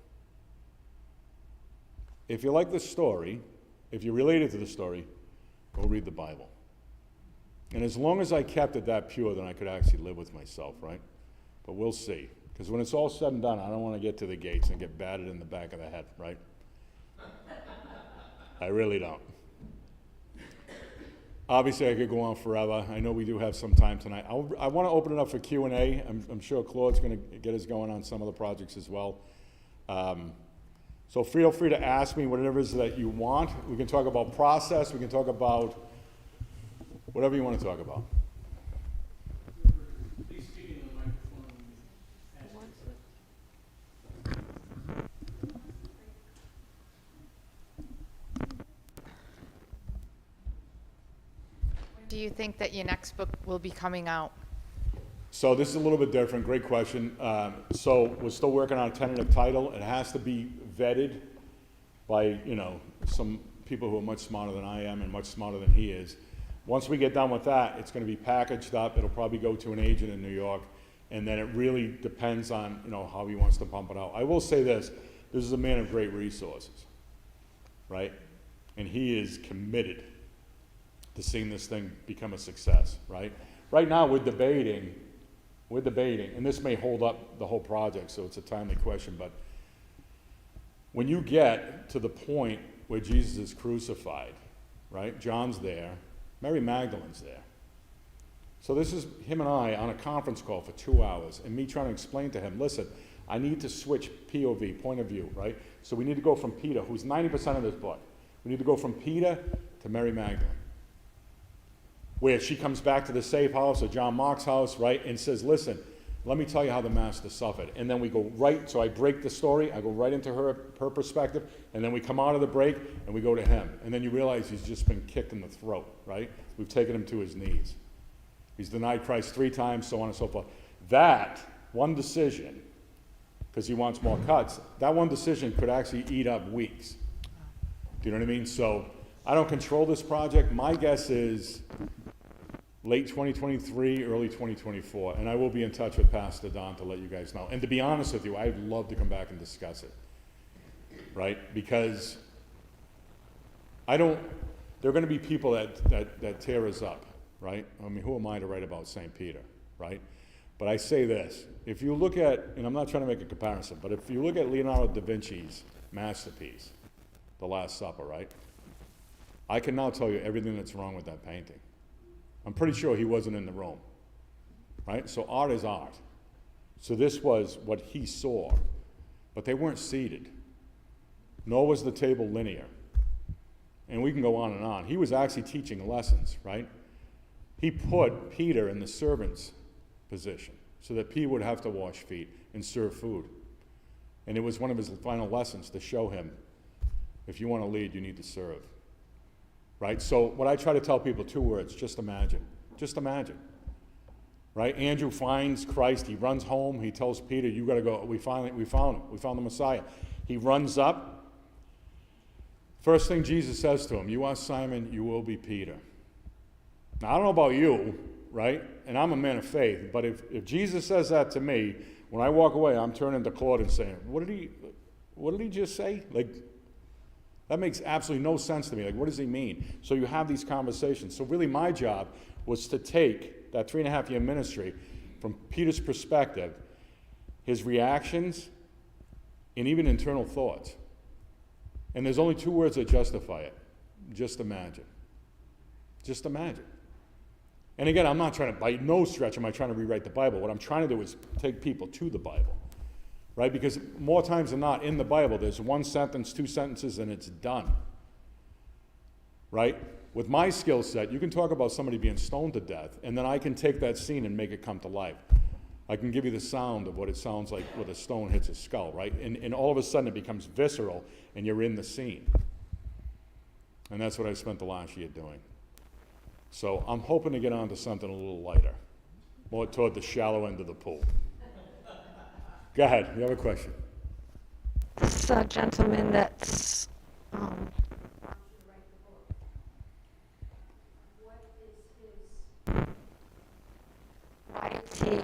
If you like the story, if you're related to the story, go read the Bible. And as long as I kept it that pure, then I could actually live with myself, right? But we'll see. Because when it's all said and done, I don't want to get to the gates and get batted in the back of the head, right? I really don't. Obviously, I could go on forever. I know we do have some time tonight. I want to open it up for Q&A. I'm sure Claude's going to get us going on some of the projects as well. So feel free to ask me whatever it is that you want. We can talk about process. We can talk about whatever you want to talk about. Please speak in the microphone when you ask your Do you think that your next book will be coming out? So this is a little bit different. Great question. So we're still working on a tentative title. It has to be vetted by, you know, some people who are much smarter than I am and much smarter than he is. Once we get done with that, it's going to be packaged up. It'll probably go to an agent in New York, and then it really depends on, you know, how he wants to pump it out. I will say this is a man of great resources, right? And he is committed to seeing this thing become a success, right? Right now, we're debating, and this may hold up the whole project, so it's a timely question, but when you get to the point where Jesus is crucified, right? John's there, Mary Magdalene's there. So this is him and I on a conference call for 2 hours, and me trying to explain to him, listen, I need to switch POV, point of view, right? So we need to go from Peter, who's 90% of this book. We need to go from Peter to Mary Magdalene, where she comes back to the safe house or John Mark's house, right, and says, listen, let me tell you how the master suffered. And then we go right, so I break the story, I go right into her perspective, and then we come out of the break and we go to him. And then you realize he's just been kicked in the throat, right? We've taken him to his knees. He's denied Christ 3 times, so on and so forth. That one decision, because he wants more cuts, that one decision could actually eat up weeks. Do you know what I mean? So I don't control this project. My guess is late 2023, early 2024, and I will be in touch with Pastor Don to let you guys know. And to be honest with you, I'd love to come back and discuss it, right? Because there are going to be people that tear us up, right? I mean, who am I to write about St. Peter, right? But I say this, if you look at, and I'm not trying to make a comparison, but if you look at Leonardo da Vinci's masterpiece, The Last Supper, right? I can now tell you everything that's wrong with that painting. I'm pretty sure he wasn't in the room, right? So art is art. So this was what he saw, but they weren't seated, nor was the table linear. And we can go on and on. He was actually teaching lessons, right? He put Peter in the servant's position so that Peter would have to wash feet and serve food. And it was one of his final lessons to show him, if you want to lead, you need to serve. Right? So what I try to tell people, 2 words, just imagine. Just imagine. Right? Andrew finds Christ, he runs home, he tells Peter, you got to go, we found him, we found the Messiah. He runs up. First thing Jesus says to him, you are Simon, you will be Peter. Now, I don't know about you, right? And I'm a man of faith, but if Jesus says that to me, when I walk away, I'm turning to Claude and saying, what did he just say? Like, that makes absolutely no sense to me. Like, what does he mean? So you have these conversations. So really my job was to take that 3.5-year ministry from Peter's perspective, his reactions, and even internal thoughts. And there's only 2 words that justify it. Just imagine. Just imagine. And again, I'm not trying to, by no stretch am I trying to rewrite the Bible. What I'm trying to do is take people to the Bible. Right? Because more times than not, in the Bible, there's 1 sentence, 2 sentences, and it's done. Right? With my skill set, you can talk about somebody being stoned to death, and then I can take that scene and make it come to life. I can give you the sound of what it sounds like when a stone hits a skull, right? And all of a sudden it becomes visceral and you're in the scene. And that's what I spent the last year doing. So I'm hoping to get onto something a little lighter, more toward the shallow end of the pool. Go ahead, you have a question? This gentleman that's, why does he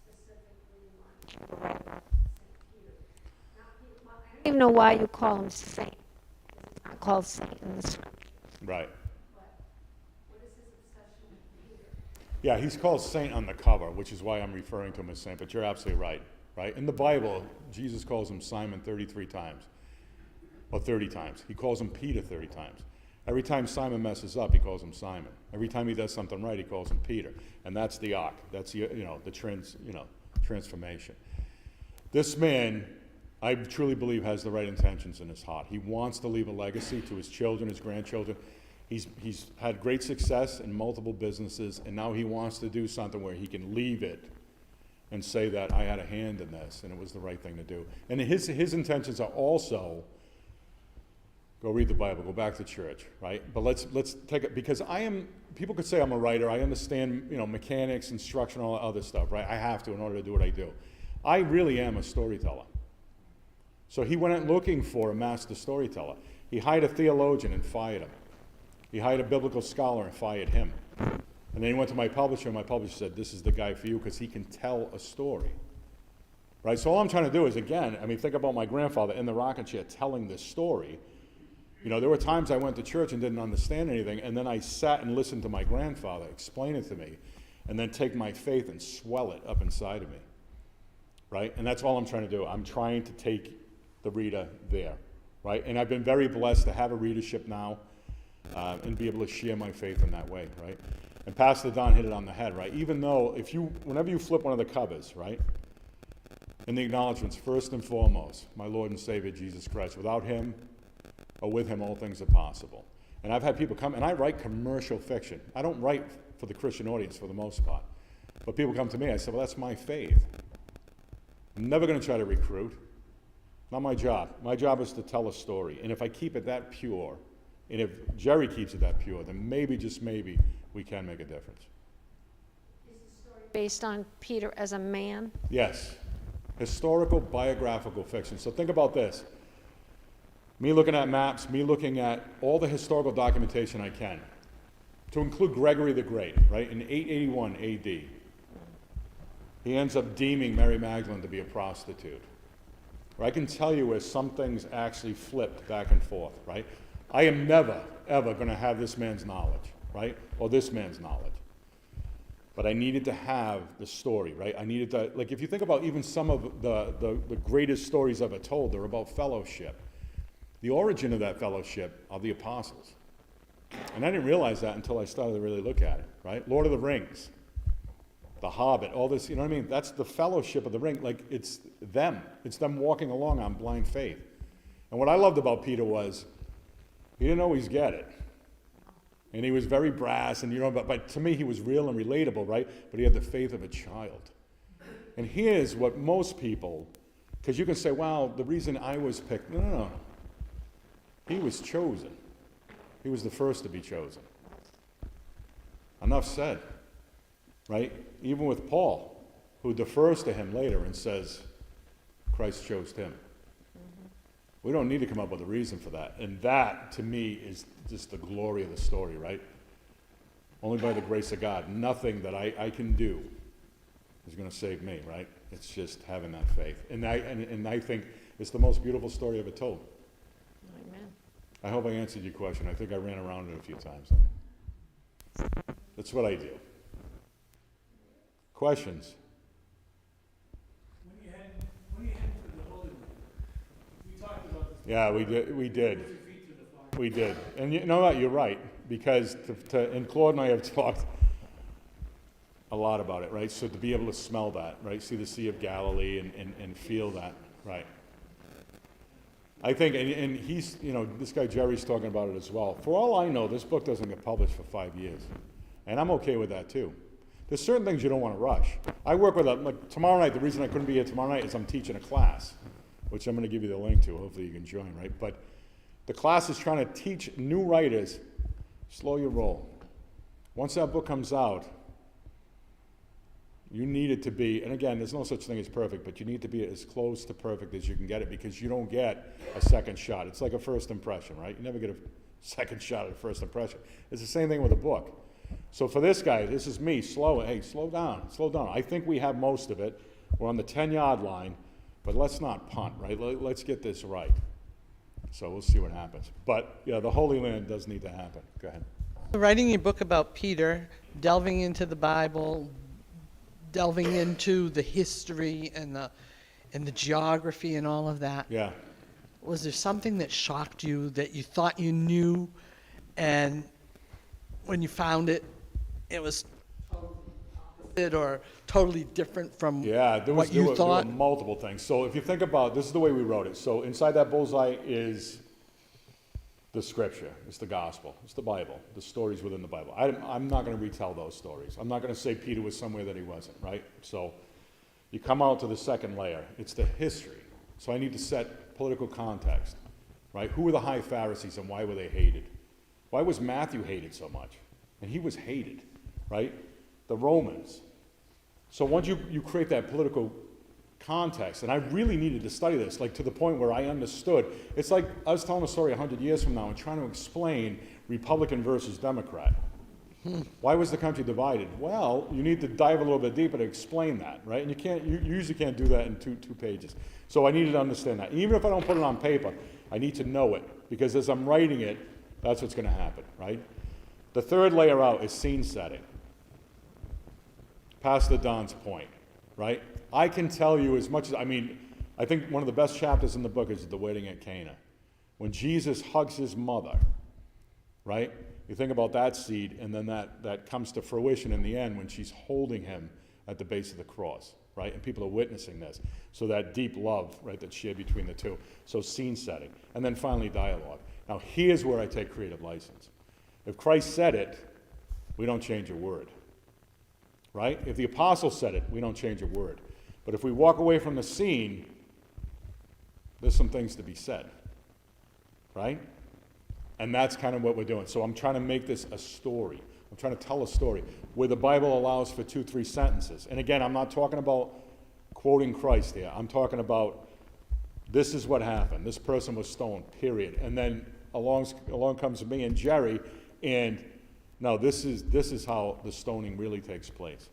specifically want you to write about St. Peter? I don't even know why you call him saint. He's not called saint in the scripture. Right. But what is his obsession with Peter? Yeah, he's called saint on the cover, which is why I'm referring to him as saint, but you're absolutely right, right? In the Bible, Jesus calls him Simon 33 times, or 30 times. He calls him Peter 30 times. Every time Simon messes up, he calls him Simon. Every time he does something right, he calls him Peter. And that's the arc. That's the, transformation. This man, I truly believe, has the right intentions in his heart. He wants to leave a legacy to his children, his grandchildren. He's had great success in multiple businesses, and now he wants to do something where he can leave it and say that I had a hand in this, and it was the right thing to do. And his intentions are also, go read the Bible, go back to church, right? But let's take it, because people could say I'm a writer, I understand, mechanics, instruction, all that other stuff, right? I have to in order to do what I do. I really am a storyteller. So he went out looking for a master storyteller. He hired a theologian and fired him. He hired a biblical scholar and fired him. And then he went to my publisher, and my publisher said, this is the guy for you because he can tell a story. Right? So all I'm trying to do is, again, think about my grandfather in the rocking chair telling this story. There were times I went to church and didn't understand anything, and then I sat and listened to my grandfather explain it to me, and then take my faith and swell it up inside of me. Right? And that's all I'm trying to do. I'm trying to take the reader there. Right? And I've been very blessed to have a readership now and be able to share my faith in that way. Right? And Pastor Don hit it on the head. Right? Even though, whenever you flip one of the covers, right? In the acknowledgments, first and foremost, my Lord and Savior, Jesus Christ. Without him, or with him, all things are possible. And I've had people come, and I write commercial fiction. I don't write for the Christian audience for the most part. But people come to me, I say, well, that's my faith. I'm never going to try to recruit. Not my job. My job is to tell a story. And if I keep it that pure, and if Jerry keeps it that pure, then maybe, just maybe, we can make a difference. Is the story based on Peter as a man? Yes. Historical, biographical fiction. So think about this. Me looking at maps, me looking at all the historical documentation I can, to include Gregory the Great, right, in 881 AD. He ends up deeming Mary Magdalene to be a prostitute. Or I can tell you where some things actually flipped back and forth, right? I am never, ever going to have this man's knowledge, right, or this man's knowledge. But I needed to have the story, right? I needed to, if you think about even some of the greatest stories ever told, they're about fellowship. The origin of that fellowship are the apostles. And I didn't realize that until I started to really look at it, right? Lord of the Rings, The Hobbit, all this, that's the fellowship of the ring. It's them. It's them walking along on blind faith. And what I loved about Peter was, he didn't always get it. And he was very brass, and but to me he was real and relatable, right? But he had the faith of a child. And here's what most people, because you can say, well, the reason I was picked, no. He was chosen. He was the first to be chosen. Enough said, right? Even with Paul, who defers to him later and says, Christ chose him. Mm-hmm. We don't need to come up with a reason for that. And that, to me, is just the glory of the story, right? Only by the grace of God. Nothing that I can do is going to save me, right? It's just having that faith. And I think it's the most beautiful story ever told. I hope I answered your question. I think I ran around it a few times. That's what I do. Questions? When you head for the Holy Land, we talked about this. Yeah, we did. And you know what? You're right. Because, and Claude and I have talked a lot about it, right? So to be able to smell that, right? See the Sea of Galilee and feel that, right? I think, and he's, this guy Jerry's talking about it as well. For all I know, this book doesn't get published for 5 years. And I'm okay with that too. There's certain things you don't want to rush. I work with, like tomorrow night, the reason I couldn't be here tomorrow night is I'm teaching a class, which I'm going to give you the link to. Hopefully you can join, right? But the class is trying to teach new writers, slow your roll. Once that book comes out, you need it to be, and again, there's no such thing as perfect, but you need to be as close to perfect as you can get it, because you don't get a second shot. It's like a first impression, right? You never get a second shot at a first impression. It's the same thing with a book. So for this guy, this is me, slow down, slow down. I think we have most of it. We're on the 10-yard line, but let's not punt, right? Let's get this right. So we'll see what happens. But yeah, the Holy Land does need to happen. Go ahead. Writing your book about Peter, delving into the Bible, delving into the history and the geography and all of that. Yeah. Was there something that shocked you that you thought you knew, and when you found it, it was totally opposite or totally different from what you thought? There were multiple things. So if you think about, this is the way we wrote it. So inside that bullseye is the scripture, it's the gospel, it's the Bible, the stories within the Bible. I'm not going to retell those stories. I'm not going to say Peter was somewhere that he wasn't, right? So you come out to the second layer. It's the history. So I need to set political context, right? Who were the high Pharisees and why were they hated? Why was Matthew hated so much? And he was hated, right? The Romans. So once you create that political context, and I really needed to study this, like to the point where I understood. It's like I was telling a story 100 years from now and trying to explain Republican versus Democrat. Why was the country divided? Well, you need to dive a little bit deeper to explain that, right? And you usually can't do that in two pages. So I needed to understand that. And even if I don't put it on paper, I need to know it, because as I'm writing it, that's what's going to happen, right? The third layer out is scene setting. Pastor Don's point, right? I can tell you as much as, I think one of the best chapters in the book is the wedding at Cana. When Jesus hugs his mother, right? You think about that seed, and then that comes to fruition in the end when she's holding him at the base of the cross, right? And people are witnessing this. So that deep love, right, that's shared between the two. So scene setting. And then finally dialogue. Now here's where I take creative license. If Christ said it, we don't change a word, right? If the apostle said it, we don't change a word. But if we walk away from the scene, there's some things to be said, right? And that's kind of what we're doing. So I'm trying to make this a story. I'm trying to tell a story where the Bible allows for 2-3 sentences. And again, I'm not talking about quoting Christ here. I'm talking about this is what happened. This person was stoned, period. And then along comes me and Jerry, and no, this is how the stoning really takes place.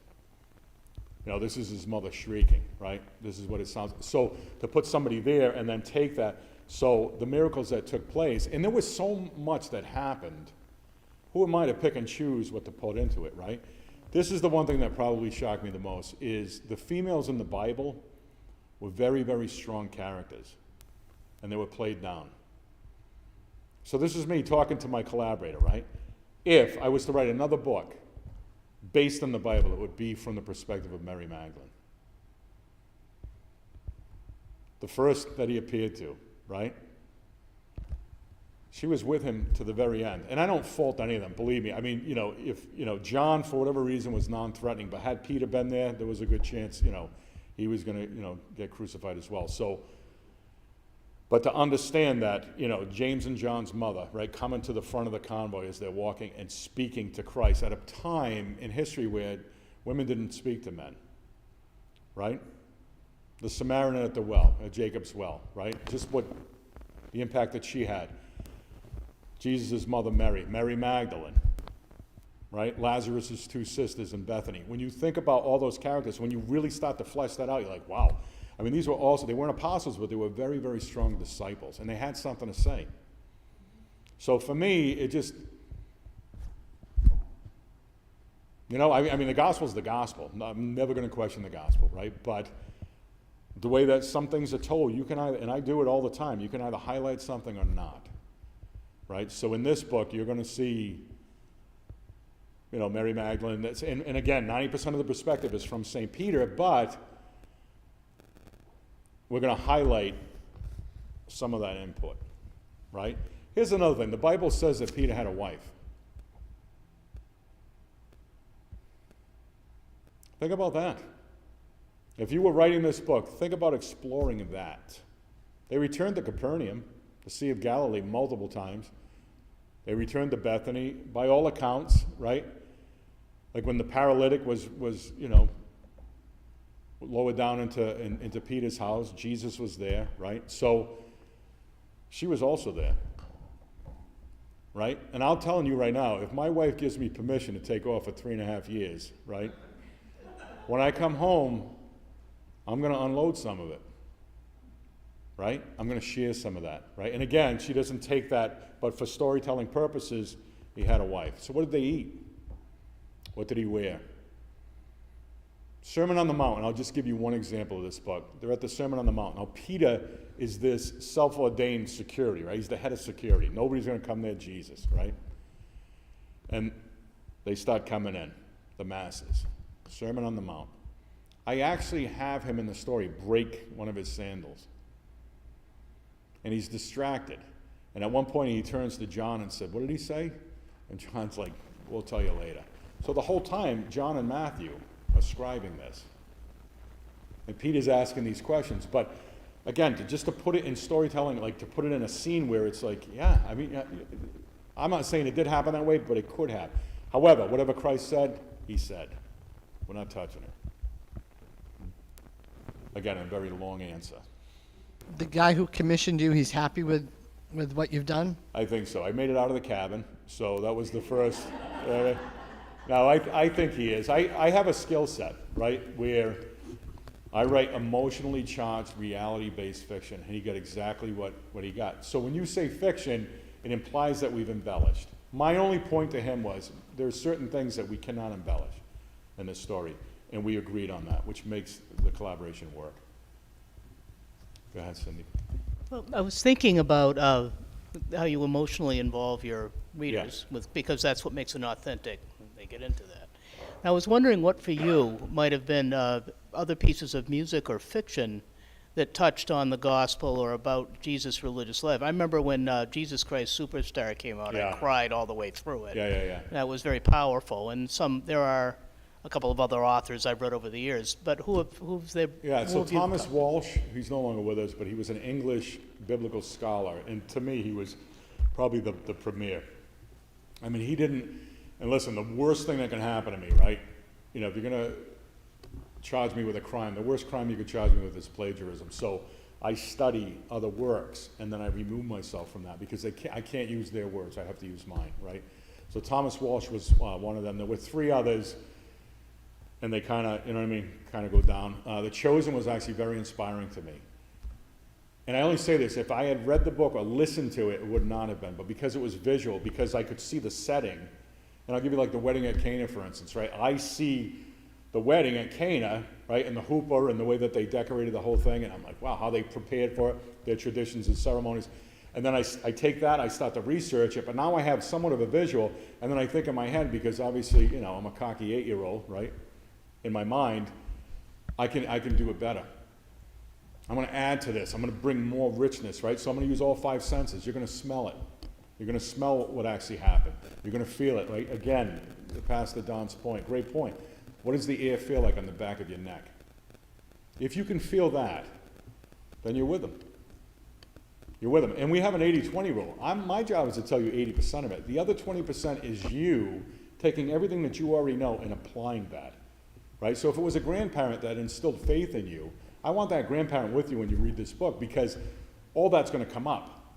You know, this is his mother shrieking, right? This is what it sounds like. So to put somebody there and then take that, so the miracles that took place, and there was so much that happened, who am I to pick and choose what to put into it, right? This is the one thing that probably shocked me the most, is the females in the Bible were very, very strong characters, and they were played down. So this is me talking to my collaborator, right? If I was to write another book based on the Bible, it would be from the perspective of Mary Magdalene. The first that he appeared to, right? She was with him to the very end. And I don't fault any of them, believe me. I mean, if, John, for whatever reason, was non-threatening, but had Peter been there was a good chance, he was going to, get crucified as well. So, but to understand that, James and John's mother, right, coming to the front of the convoy as they're walking and speaking to Christ at a time in history where women didn't speak to men, right? The Samaritan at the well, at Jacob's well, right? Just what the impact that she had. Jesus' mother Mary, Mary Magdalene, right? Lazarus' 2 sisters in Bethany. When you think about all those characters, when you really start to flesh that out, you're like, wow. I mean, these were also, they weren't apostles, but they were very, very strong disciples, and they had something to say. So for me, it just, the gospel is the gospel. I'm never going to question the gospel, right? But the way that some things are told, you can either, and I do it all the time, you can either highlight something or not, right? So in this book, you're going to see, Mary Magdalene, and again, 90% of the perspective is from St. Peter, but we're going to highlight some of that input, right? Here's another thing. The Bible says that Peter had a wife. Think about that. If you were writing this book, think about exploring that. They returned to Capernaum, the Sea of Galilee, multiple times. They returned to Bethany, by all accounts, right? Like when the paralytic was lowered down into Peter's house, Jesus was there, right? So she was also there, right? And I'm telling you right now, if my wife gives me permission to take off for 3.5 years, right? When I come home, I'm going to unload some of it, right? I'm going to share some of that, right? And again, she doesn't take that, but for storytelling purposes, he had a wife. So what did they eat? What did he wear? Sermon on the Mount, and I'll just give you one example of this book. They're at the Sermon on the Mount. Now, Peter is this self-ordained security, right? He's the head of security. Nobody's going to come near Jesus, right? And they start coming in, the masses. Sermon on the Mount. I actually have him in the story break one of his sandals. And he's distracted. And at one point he turns to John and said, "What did he say?" And John's like, "We'll tell you later." So the whole time, John and Matthew are scribing this. And Peter's asking these questions. But again, just to put it in storytelling, like to put it in a scene where it's like, yeah, I mean, I'm not saying it did happen that way, but it could have. However, whatever Christ said, he said. We're not touching it. Again, a very long answer. The guy who commissioned you, he's happy with what you've done? I think so. I made it out of the cabin, so that was the first. No, I think he is. I have a skill set, right, where I write emotionally charged, reality-based fiction, and he got exactly what he got. So when you say fiction, it implies that we've embellished. My only point to him was there's certain things that we cannot embellish in this story, and we agreed on that, which makes the collaboration work. Go ahead, Cindy. Well, I was thinking about how you emotionally involve your readers, because that's what makes it authentic when they get into that. And I was wondering what for you might have been other pieces of music or fiction that touched on the gospel or about Jesus' religious life. I remember when Jesus Christ Superstar came out, I cried all the way through it. Yeah. That was very powerful. And there are a couple of other authors I've read over the years, but who's they? Yeah, so Thomas Walsh, he's no longer with us, but he was an English biblical scholar, and to me, he was probably the premier. I mean, he didn't, and listen, the worst thing that can happen to me, right? You know, if you're going to charge me with a crime, the worst crime you could charge me with is plagiarism. So I study other works, and then I remove myself from that, because I can't use their words, I have to use mine, right? So Thomas Walsh was one of them. There were 3 others, and they kind of, you know what I mean, kind of go down. The Chosen was actually very inspiring to me. And I only say this, if I had read the book or listened to it, it would not have been. But because it was visual, because I could see the setting, and I'll give you like the wedding at Cana, for instance, right? I see the wedding at Cana, right, and the hoopah and the way that they decorated the whole thing, and I'm like, wow, how they prepared for it, their traditions and ceremonies. And then I take that, I start to research it, but now I have somewhat of a visual, and then I think in my head, because obviously, you know, I'm a cocky 8-year-old, right? In my mind, I can do it better. I'm going to add to this. I'm going to bring more richness, right? So I'm going to use all 5 senses. You're going to smell it. You're going to smell what actually happened. You're going to feel it, right? Again, Pastor Don's point, great point. What does the air feel like on the back of your neck? If you can feel that, then you're with them. You're with them. And we have an 80-20 rule. My job is to tell you 80% of it. The other 20% is you taking everything that you already know and applying that. Right? So if it was a grandparent that instilled faith in you, I want that grandparent with you when you read this book, because all that's going to come up.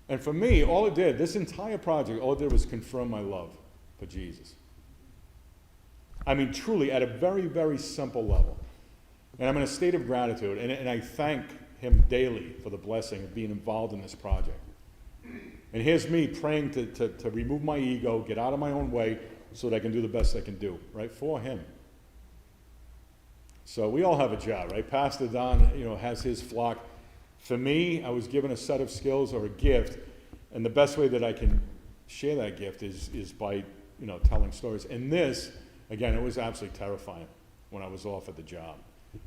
And for me, all it did, this entire project, all it did was confirm my love for Jesus. I mean, truly, at a very, very simple level. And I'm in a state of gratitude, and I thank him daily for the blessing of being involved in this project. And here's me praying to remove my ego, get out of my own way, so that I can do the best I can do, right, for him. So we all have a job, right? Pastor Don, you know, has his flock. For me, I was given a set of skills or a gift, and the best way that I can share that gift is by, you know, telling stories. And this, again, it was absolutely terrifying when I was off at the job.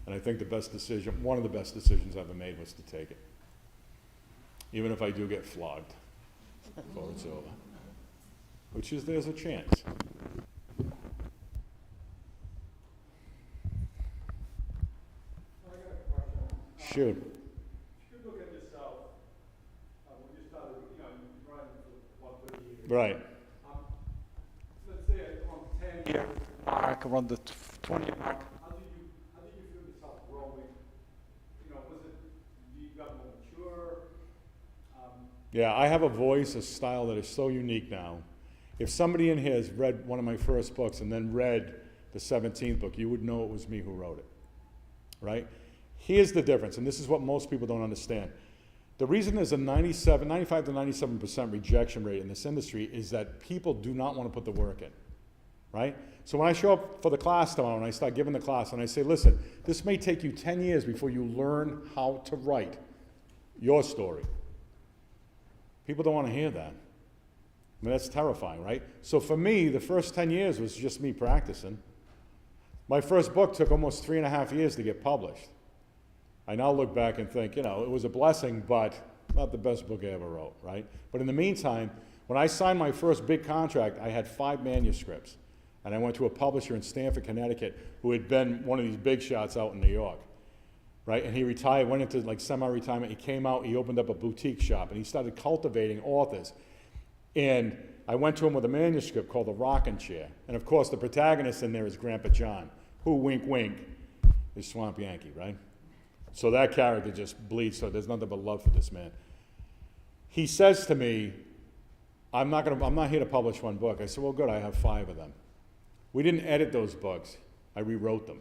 And I think one of the best decisions I ever made was to take it. Even if I do get flogged before it's over. There's a chance. Shoot. You could look at yourself when you started, running for 130 years. Right. Let's say on 10 years mark, around the 20 mark, how did you feel yourself growing? Was it, you got more mature? Yeah, I have a voice, a style that is so unique now. If somebody in here has read one of my first books and then read the 17th book, you would know it was me who wrote it, right? Here's the difference, and this is what most people don't understand. The reason there's a 95 to 97% rejection rate in this industry is that people do not want to put the work in, right? So when I show up for the class tomorrow and I start giving the class and I say, listen, this may take you 10 years before you learn how to write your story. People don't want to hear that. I mean, that's terrifying, right? So for me, the first 10 years was just me practicing. My first book took almost 3.5 years to get published. I now look back and think, it was a blessing, but not the best book I ever wrote, right? But in the meantime, when I signed my first big contract, I had 5 manuscripts. And I went to a publisher in Stamford, Connecticut, who had been one of these big shots out in New York, right? And he retired, went into like semi-retirement. He came out, he opened up a boutique shop, and he started cultivating authors. And I went to him with a manuscript called The Rocking Chair. And of course, the protagonist in there is Grandpa John, who, wink, wink, is Swamp Yankee, right? So that character just bleeds, so there's nothing but love for this man. He says to me, I'm not here to publish one book. I said, well, good, I have 5 of them. We didn't edit those books. I rewrote them.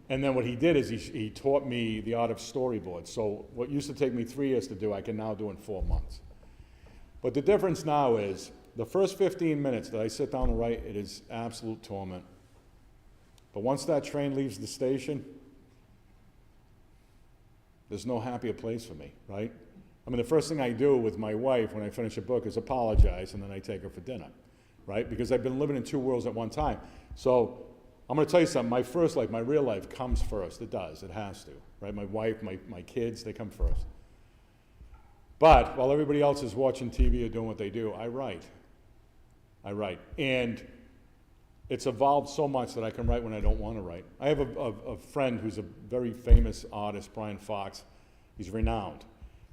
And then what he did is he taught me the art of storyboard. So what used to take me 3 years to do, I can now do in 4 months. But the difference now is the first 15 minutes that I sit down to write, it is absolute torment. But once that train leaves the station, there's no happier place for me, right? I mean, the first thing I do with my wife when I finish a book is apologize, and then I take her for dinner, right? Because I've been living in 2 worlds at one time. So I'm going to tell you something. My first life, my real life, comes first. It does. It has to, right? My wife, my kids, they come first. But while everybody else is watching TV or doing what they do, I write. And it's evolved so much that I can write when I don't want to write. I have a friend who's a very famous artist, Brian Fox. He's renowned.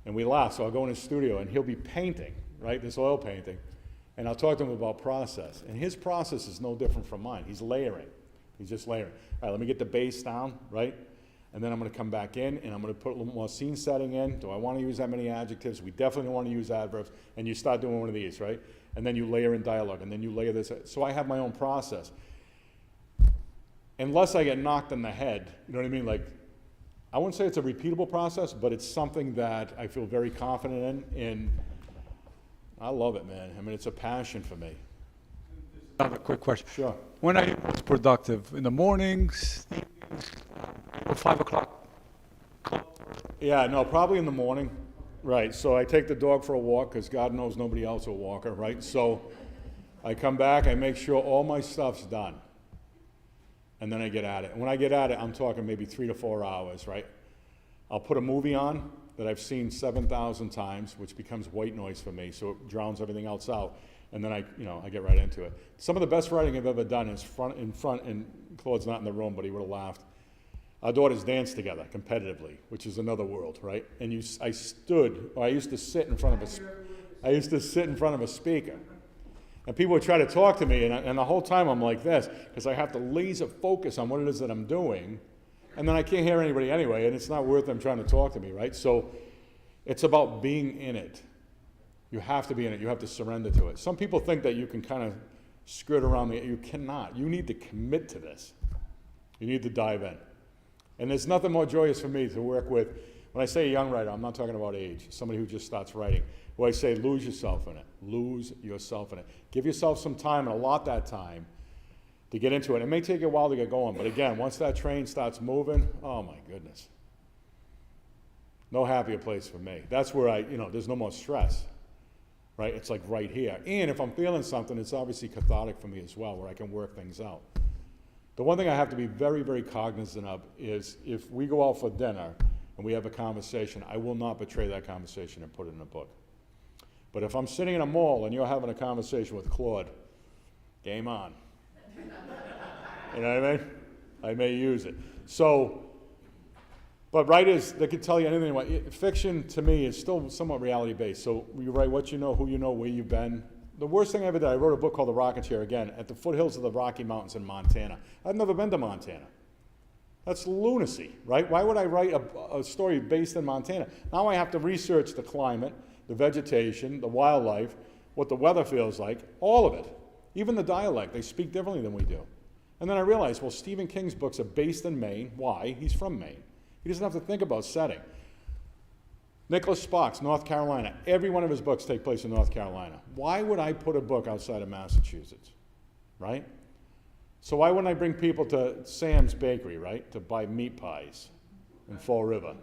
And we laugh, so I'll go in his studio and he'll be painting, right, this oil painting. And I'll talk to him about process. And his process is no different from mine. He's layering. He's just layering. All right, let me get the base down, right? And then I'm going to come back in and I'm going to put a little more scene setting in. Do I want to use that many adjectives? We definitely don't want to use adverbs. And you start doing one of these, right? And then you layer in dialogue, and then you layer this. So I have my own process. Unless I get knocked in the head, you know what I mean? Like, I wouldn't say it's a repeatable process, but it's something that I feel very confident in, and I love it, man. I mean, it's a passion for me. Another quick question. Sure. When are you most productive? In the mornings, or 5 o'clock? Yeah, no, probably in the morning. Right, so I take the dog for a walk, because God knows nobody else will walk her, right? So I come back, I make sure all my stuff's done. And then I get at it. And when I get at it, I'm talking maybe 3 to 4 hours, right? I'll put a movie on that I've seen 7,000 times, which becomes white noise for me, so it drowns everything else out. And then I get right into it. Some of the best writing I've ever done is in front, and Claude's not in the room, but he would have laughed. Our daughters dance together competitively, which is another world, right? And I used to sit in front of a speaker. And people would try to talk to me, and the whole time I'm like this, because I have to laser focus on what it is that I'm doing, and then I can't hear anybody anyway, and it's not worth them trying to talk to me, right? So it's about being in it. You have to be in it. You have to surrender to it. Some people think that you can kind of skirt around it. You cannot. You need to commit to this. You need to dive in. And there's nothing more joyous for me to work with. When I say a young writer, I'm not talking about age. Somebody who just starts writing. Where I say lose yourself in it. Lose yourself in it. Give yourself some time and allot that time to get into it. It may take you a while to get going, but again, once that train starts moving, oh my goodness. No happier place for me. That's where there's no more stress, right? It's like right here. And if I'm feeling something, it's obviously cathartic for me as well, where I can work things out. The one thing I have to be very, very cognizant of is if we go out for dinner and we have a conversation, I will not betray that conversation and put it in a book. But if I'm sitting in a mall and you're having a conversation with Claude, game on. You know what I mean? I may use it. So But writers, they could tell you anything. Fiction, to me, is still somewhat reality-based. So you write what you know, who you know, where you've been. The worst thing I ever did, I wrote a book called The Rocketeer, again, at the foothills of the Rocky Mountains in Montana. I've never been to Montana. That's lunacy, right? Why would I write a story based in Montana? Now I have to research the climate, the vegetation, the wildlife, what the weather feels like, all of it. Even the dialect, they speak differently than we do. And then I realized, well, Stephen King's books are based in Maine. Why? He's from Maine. He doesn't have to think about setting. Nicholas Sparks, North Carolina. Every one of his books take place in North Carolina. Why would I put a book outside of Massachusetts, right? So why wouldn't I bring people to Sam's Bakery, right, to buy meat pies in Fall River,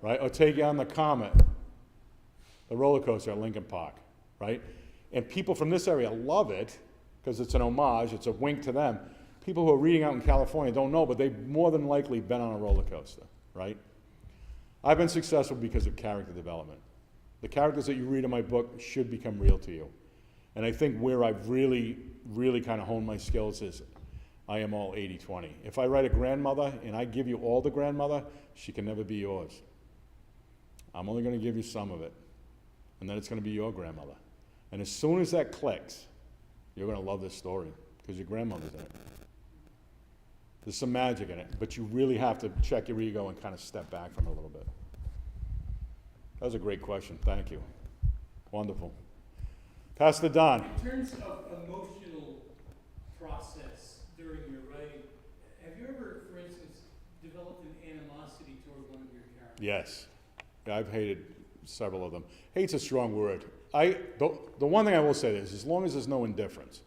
right? Or take you on the Comet, the roller coaster at Lincoln Park, right? And people from this area love it because it's an homage, it's a wink to them. People who are reading out in California don't know, but they've more than likely been on a roller coaster, right? I've been successful because of character development. The characters that you read in my book should become real to you. And I think where I've really, really kind of honed my skills is I am all 80-20. If I write a grandmother and I give you all the grandmother, she can never be yours. I'm only going to give you some of it. And then it's going to be your grandmother. And as soon as that clicks, you're going to love this story because your grandmother's in it. There's some magic in it, but you really have to check your ego and kind of step back from it a little bit. That was a great question. Thank you. Wonderful. Pastor Don. In terms of emotional process during your writing, have you ever, for instance, developed an animosity toward one of your characters? Yes. Yeah, I've hated several of them. Hate's a strong word. The one thing I will say is, as long as there's no indifference,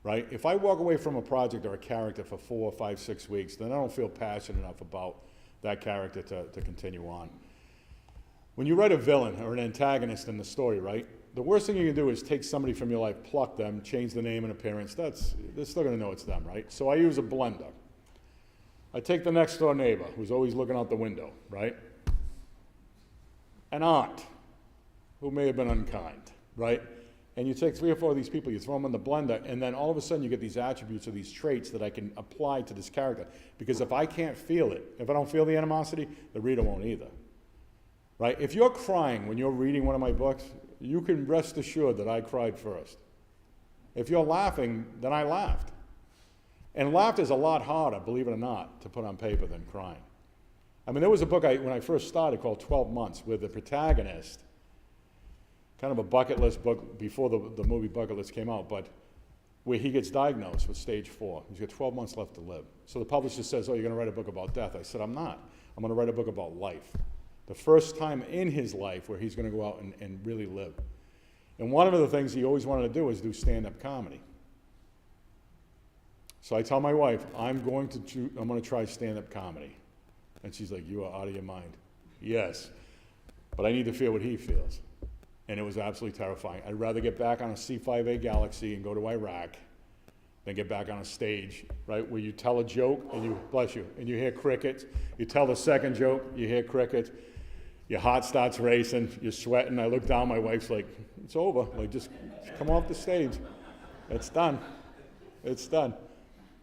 right? If I walk away from a project or a character for 4, 5, 6 weeks, then I don't feel passionate enough about that character to continue on. When you write a villain or an antagonist in the story, right? The worst thing you can do is take somebody from your life, pluck them, change the name and appearance. They're still going to know it's them, right? So I use a blender. I take the next door neighbor who's always looking out the window, right? An aunt who may have been unkind, right? And you take 3 or 4 of these people, you throw them in the blender, and then all of a sudden you get these attributes or these traits that I can apply to this character. Because if I can't feel it, if I don't feel the animosity, the reader won't either. Right? If you're crying when you're reading one of my books, you can rest assured that I cried first. If you're laughing, then I laughed. And laughter is a lot harder, believe it or not, to put on paper than crying. I mean, there was a book when I first started called 12 Months, where the protagonist, kind of a bucket list book before the movie Bucket List came out, but where he gets diagnosed with stage 4. He's got 12 months left to live. So the publisher says, oh, you're going to write a book about death. I said, I'm not. I'm going to write a book about life. The first time in his life where he's going to go out and really live. And one of the things he always wanted to do is do stand-up comedy. So I tell my wife, I'm going to try stand-up comedy. And she's like, you are out of your mind. Yes, but I need to feel what he feels. And it was absolutely terrifying. I'd rather get back on a C-5A Galaxy and go to Iraq than get back on a stage, right, where you tell a joke and you, bless you, and you hear crickets. You tell the second joke, you hear crickets. Your heart starts racing, you're sweating. I look down, my wife's like, it's over. Like, just come off the stage. It's done. It's done.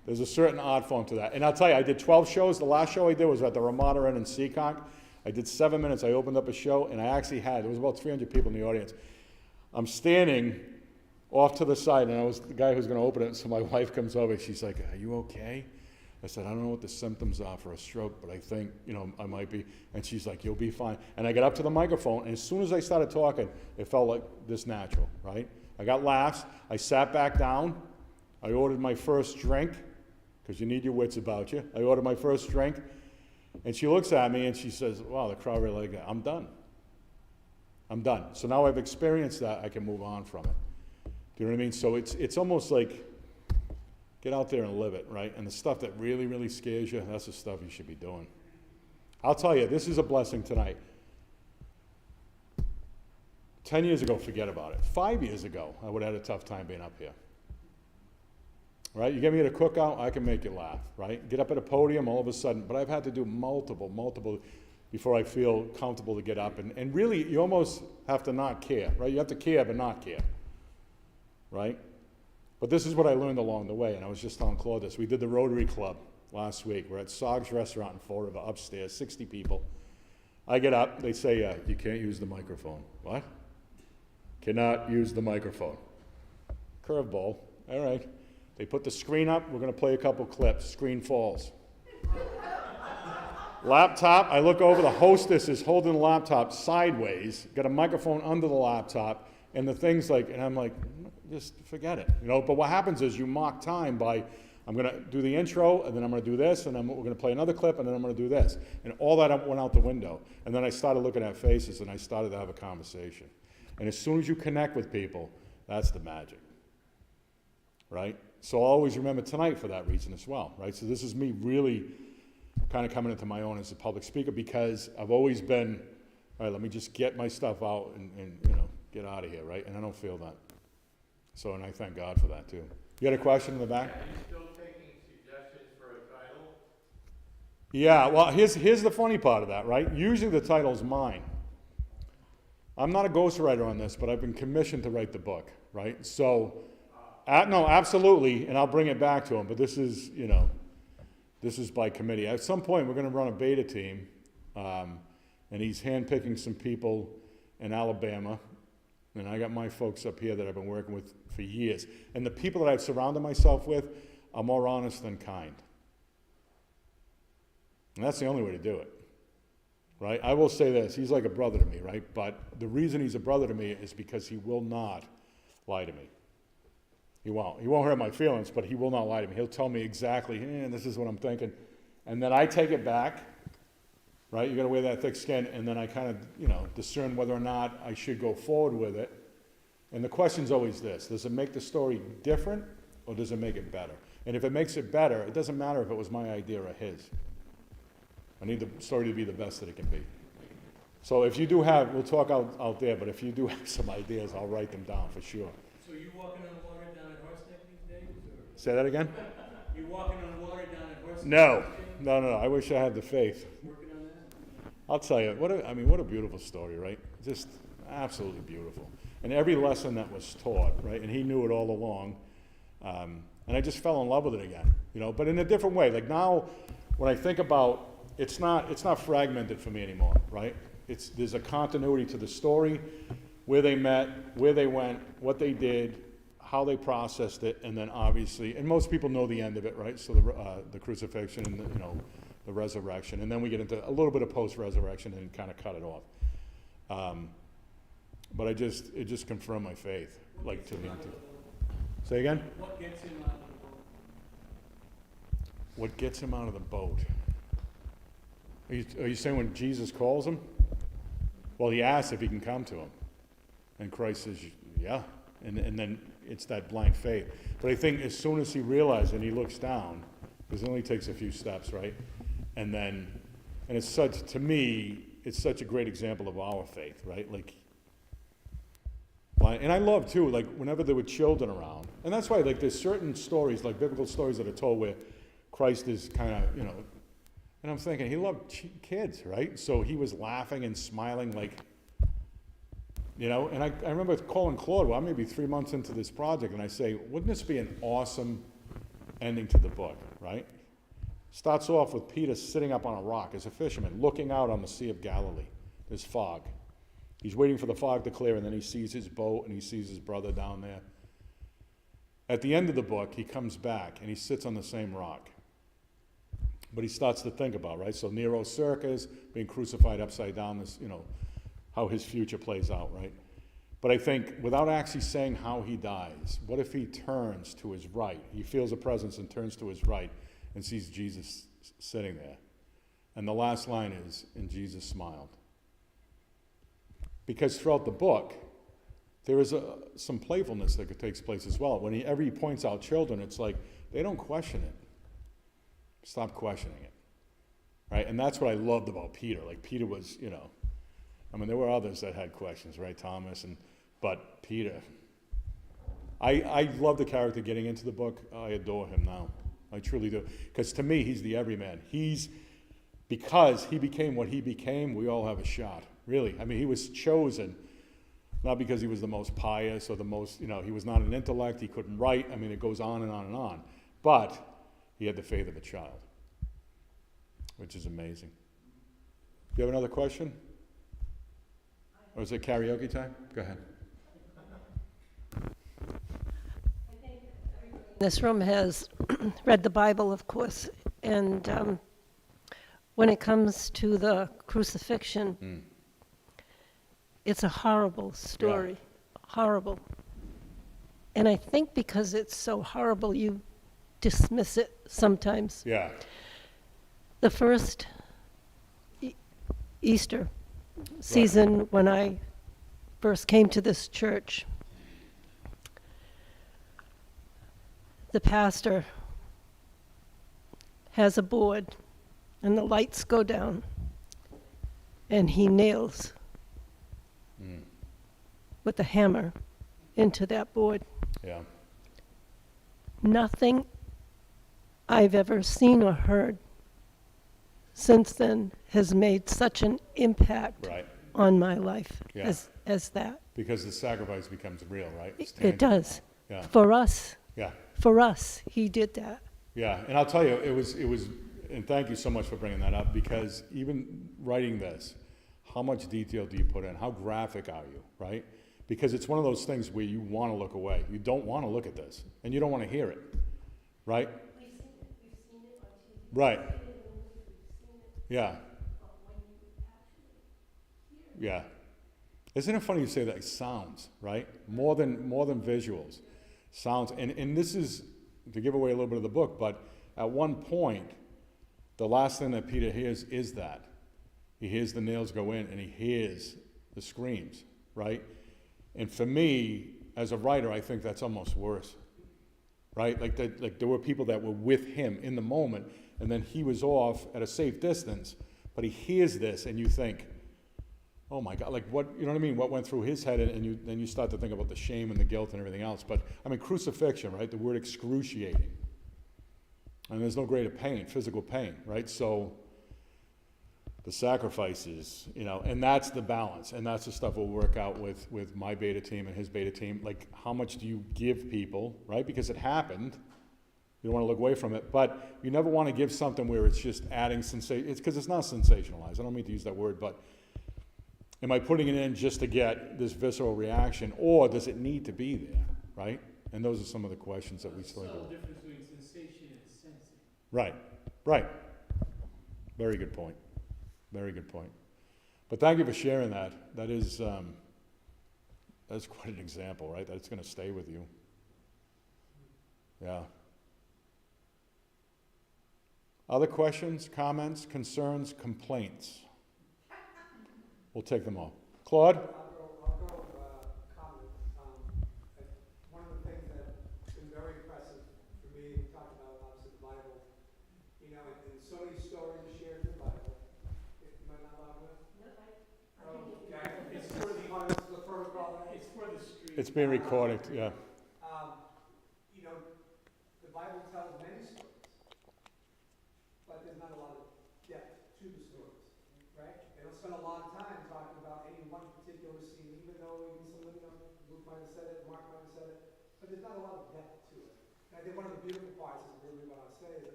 There's a certain art form to that. And I'll tell you, I did 12 shows. The last show I did was at the Ramada Inn in Seekonk. I did 7 minutes. I opened up a show, and I actually there was about 300 people in the audience. I'm standing off to the side, and I was the guy who's going to open it, so my wife comes over. She's like, are you okay? I said, I don't know what the symptoms are for a stroke, but I think, I might be. And she's like, you'll be fine. And I got up to the microphone, and as soon as I started talking, it felt like this natural, right? I got laughs. I sat back down. I ordered my first drink, because you need your wits about you. I ordered my first drink, and she looks at me, and she says, wow, the crowd really liked that. I'm done. I'm done. So now I've experienced that. I can move on from it. Do you know what I mean? So it's almost like, get out there and live it, right? And the stuff that really, really scares you, that's the stuff you should be doing. I'll tell you, this is a blessing tonight. 10 years ago, forget about it. 5 years ago, I would have had a tough time being up here. Right? You get me at a cookout, I can make you laugh, right? Get up at a podium all of a sudden, but I've had to do multiple before I feel comfortable to get up. And really, you almost have to not care, right? You have to care but not care, right? But this is what I learned along the way, and I was just telling Claude this. We did the Rotary Club last week. We're at Sog's Restaurant in Fall River, upstairs, 60 people. I get up, they say, you can't use the microphone. What? Cannot use the microphone. Curveball, all right. They put the screen up, we're gonna play a couple clips, screen falls. Laptop, I look over, the hostess is holding the laptop sideways, got a microphone under the laptop, and the thing's like, and I'm like, just forget it, you know? But what happens is you mock time by, I'm gonna do the intro, and then I'm gonna do this, and then we're gonna play another clip, and then I'm gonna do this. And all that went out the window. And then I started looking at faces, and I started to have a conversation. And as soon as you connect with people, that's the magic, right? So I'll always remember tonight for that reason as well, right? So this is me really kind of coming into my own as a public speaker, because I've always been, all right, let me just get my stuff out and you know, get out of here, right? And I don't feel that. So, and I thank God for that too. You had a question in the back? Are you still taking suggestions for a title? Yeah, well, here's the funny part of that, right? Usually the title's mine. I'm not a ghostwriter on this, but I've been commissioned to write the book, right? So, no, absolutely, and I'll bring it back to him, but this is, you know, this is by committee. At some point, we're going to run a beta team, and he's handpicking some people in Alabama, and I got my folks up here that I've been working with for years. And the people that I've surrounded myself with are more honest than kind. And that's the only way to do it, right? I will say this, he's like a brother to me, right? But the reason he's a brother to me is because he will not lie to me. He won't. He won't hurt my feelings, but he will not lie to me. He'll tell me exactly, this is what I'm thinking. And then I take it back, right? You gotta wear that thick skin, and then I kind of, you know, discern whether or not I should go forward with it. And the question's always this, does it make the story different, or does it make it better? And if it makes it better, it doesn't matter if it was my idea or his. I need the story to be the best that it can be. So if you do have, we'll talk out there, but if you do have some ideas, I'll write them down for sure. So you walking on water down at Horseneck these days, or? Say that again? You walking on water down at Horseneck? No. I wish I had the faith. Working on that? I'll tell you, what a beautiful story, right? Just absolutely beautiful. And every lesson that was taught, right? And he knew it all along. And I just fell in love with it again, you know, but in a different way. Like now, when I think about, it's not fragmented for me anymore, right? There's a continuity to the story, where they met, where they went, what they did, how they processed it, and then obviously, and most people know the end of it, right? So the crucifixion and the resurrection, and then we get into a little bit of post-resurrection and kind of cut it off. But it just confirmed my faith, like to me. Say again? What gets him out of the boat? What gets him out of the boat? Are you saying when Jesus calls him? Well, he asks if he can come to him. And Christ says, yeah. And then it's that blank faith. But I think as soon as he realizes and he looks down, because it only takes a few steps, right? And it's such, to me, it's such a great example of our faith, right? Like, and I love too, like whenever there were children around, and that's why like there's certain stories, like biblical stories that are told where Christ is kind of, you know, and I'm thinking he loved kids, right? So he was laughing and smiling like, you know, and I remember calling Claude, well, I'm maybe 3 months into this project, and I say, wouldn't this be an awesome ending to the book, right? Starts off with Peter sitting up on a rock as a fisherman, looking out on the Sea of Galilee. There's fog. He's waiting for the fog to clear, and then he sees his boat, and he sees his brother down there. At the end of the book, he comes back, and he sits on the same rock. But he starts to think about, right? So Nero's circus, being crucified upside down, this, you know, how his future plays out, right? But I think without actually saying how he dies, what if he turns to his right? He feels a presence and turns to his right and sees Jesus sitting there. And the last line is, and Jesus smiled. Because throughout the book, there is some playfulness that takes place as well. Whenever he points out children, it's like, they don't question it. Stop questioning it, right? And that's what I loved about Peter. Like Peter was, you know, I mean, there were others that had questions, right? Thomas, but Peter. I love the character getting into the book. I adore him now. I truly do. Because to me, he's the everyman. Because he became what he became, we all have a shot. Really. I mean, he was chosen, not because he was the most pious or the most, you know, he was not an intellect, he couldn't write. I mean, it goes on and on and on. But he had the faith of a child. which is amazing. Do you have another question? Or is it karaoke time? Go ahead. This room has read the Bible, of course, and when it comes to the crucifixion, it's a horrible story, horrible. And I think because it's so horrible, you dismiss it sometimes. Yeah. The first Easter season, when I first came to this church, the pastor has a board and the lights go down and he nails with a hammer into that board. Yeah. Nothing I've ever seen or heard since then has made such an impact on my life as that. Because the sacrifice becomes real, right? It's It does. Yeah. For us. Yeah. For us, he did that. Yeah, and I'll tell you, it was, and thank you so much for bringing that up, because even writing this, how much detail do you put in? How graphic are you, right? Because it's one of those things where you want to look away. You don't want to look at this, and you don't want to hear it, right? We've seen it on TV. Right. We've seen it in movies, we've seen it. Yeah. But when you actually hear it. Yeah. Isn't it funny you say that? Sounds, right? More than visuals. Sounds, and this is, to give away a little bit of the book, but at one point, the last thing that Peter hears is that. He hears the nails go in, and he hears the screams, right? And for me, as a writer, I think that's almost worse, right? Like there were people that were with him in the moment, and then he was off at a safe distance, but he hears this, and you think, oh my God, like what, you know what I mean? What went through his head, and then you start to think about the shame and the guilt and everything else. But I mean, crucifixion, right? The word excruciating. And there's no greater pain, physical pain, right? So the sacrifices, you know, and that's the balance. And that's the stuff we'll work out with my beta team and his beta team. Like, how much do you give people, right? Because it happened. You don't want to look away from it. But you never want to give something where it's just adding sensation. It's because it's not sensationalized. I don't mean to use that word, but am I putting it in just to get this visceral reaction, or does it need to be there, right? And those are some of the questions that we still have. There's a difference between sensation and sensing. Right, right. Very good point. Very good point. But thank you for sharing that. That is, that's quite an example, right? That's going to stay with you. Yeah. Other questions, comments, concerns, complaints? We'll take them all. Claude? I'll go comments. One of the things that's been very impressive for me, we talked about obviously the Bible, you know, and so many stories shared in the Bible. Am I not allowed to? It's for the protocol. It's for the street. It's being recorded, yeah. You know, the Bible tells many stories, but there's not a lot of depth to the stories, right? They don't spend a lot of time talking about any one particular scene, even though even some of them, Luke might have said it, Mark might have said it, but there's not a lot of depth to it. And I think one of the beautiful parts, is really what I'll say, of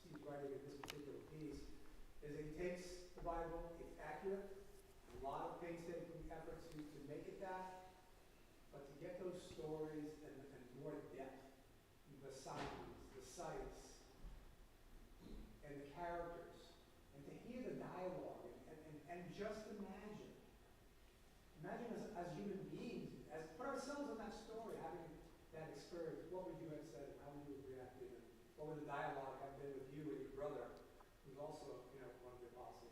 Steve's writing in this particular piece, is that he takes the Bible, it's accurate, a lot of painstaking effort to make it that, but to get those stories and more depth, the signs, the sights, and the characters, and to hear the dialogue, and just imagine as human beings, as put ourselves in that story, having that experience, what would you have said, and how would you have reacted, and what would the dialogue have been with you and your brother, who's also, you know, one of the apostles.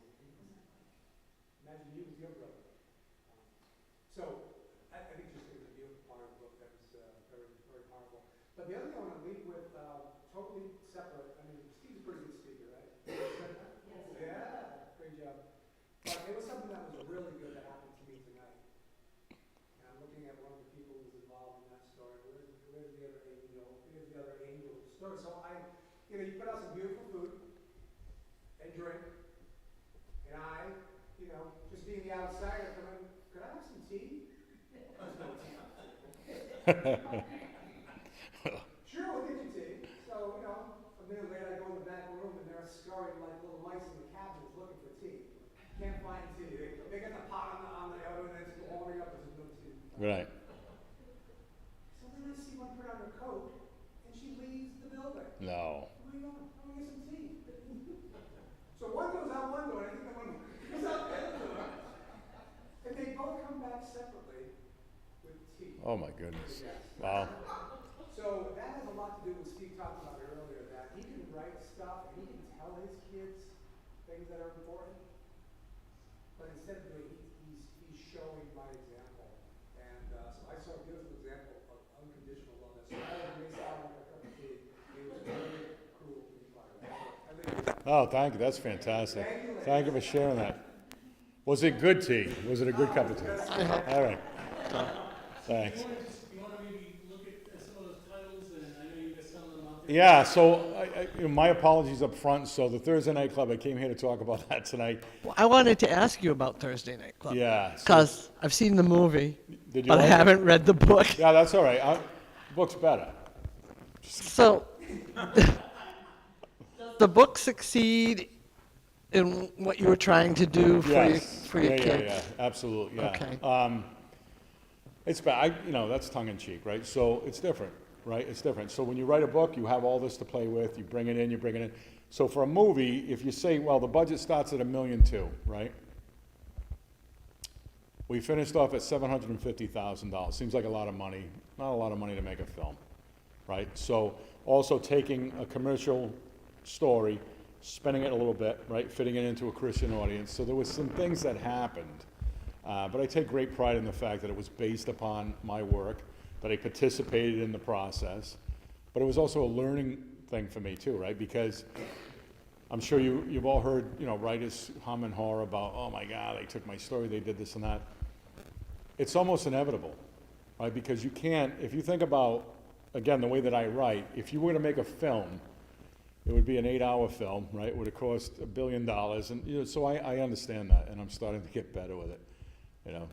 Imagine you with your brother. So, I think just it was a beautiful part of the book that was very, very powerful. But the other thing I want to leave with, totally separate, I mean, Steve's a pretty good speaker, right? Yes. Yeah, great job. But it was something that was really good that happened to me tonight. And I'm looking at one of the people who's involved in that story. Where's the other angel? Here's the other angel of the story. So you know, you put out some beautiful food and drink, and I, you know, just being the outsider, could I have some tea? There's no tea. Sure, we'll get you tea. So, you know, a minute later I go in the back room and they're scurrying like little mice in the cabinets looking for tea. Can't find tea. They got the pot on the oven and it's warming up, there's no tea. Right. So then I see one put on her coat, and she leaves the building. No. Where are you going? I'm going to get some tea. So one goes out one door, and I think the one goes out the other door. And they both come back separately with tea. Oh my goodness. Yes. Wow. So that has a lot to do with Steve talked about earlier, that he can write stuff and he can tell his kids things that are important. But instead of doing, he's showing by example. And so I saw a beautiful example of unconditional love. So I may sound like a cup of tea. It was very cruel to be by that. Oh, thank you. That's fantastic. Thank you for sharing that. Was it good tea? Was it a good cup of tea? All right. Thanks. You want to maybe look at some of those titles, and I know you got some of them out there. Yeah, so my apologies up front. So the Thursday Night Club, I came here to talk about that tonight. Well, I wanted to ask you about Thursday Night Club. Yeah. Because I've seen the movie, Did you but I like it? haven't read the book. Yeah, that's all right. Book's better. So, does the book succeed in what you were trying to do for your yeah, kids? Yeah, absolutely, yeah. Okay. It's bad, that's tongue in cheek, right? So it's different, right? It's different. So when you write a book, you have all this to play with. You bring it in, you bring it in. So for a movie, if you say, well, the budget starts at $1.2 million, right? We finished off at $750,000. Seems like a lot of money. Not a lot of money to make a film, right? So also taking a commercial story, spinning it a little bit, right? Fitting it into a Christian audience. So there was some things that happened. But I take great pride in the fact that it was based upon my work, that I participated in the process. But it was also a learning thing for me too, right? Because I'm sure you've all heard, writers hum and haw about, oh my God, they took my story, they did this and that. It's almost inevitable, right? Because you can't, if you think about, again, the way that I write, if you were to make a film, it would be an 8-hour film, right? It would have cost $1 billion. And so I understand that, and I'm starting to get better with it.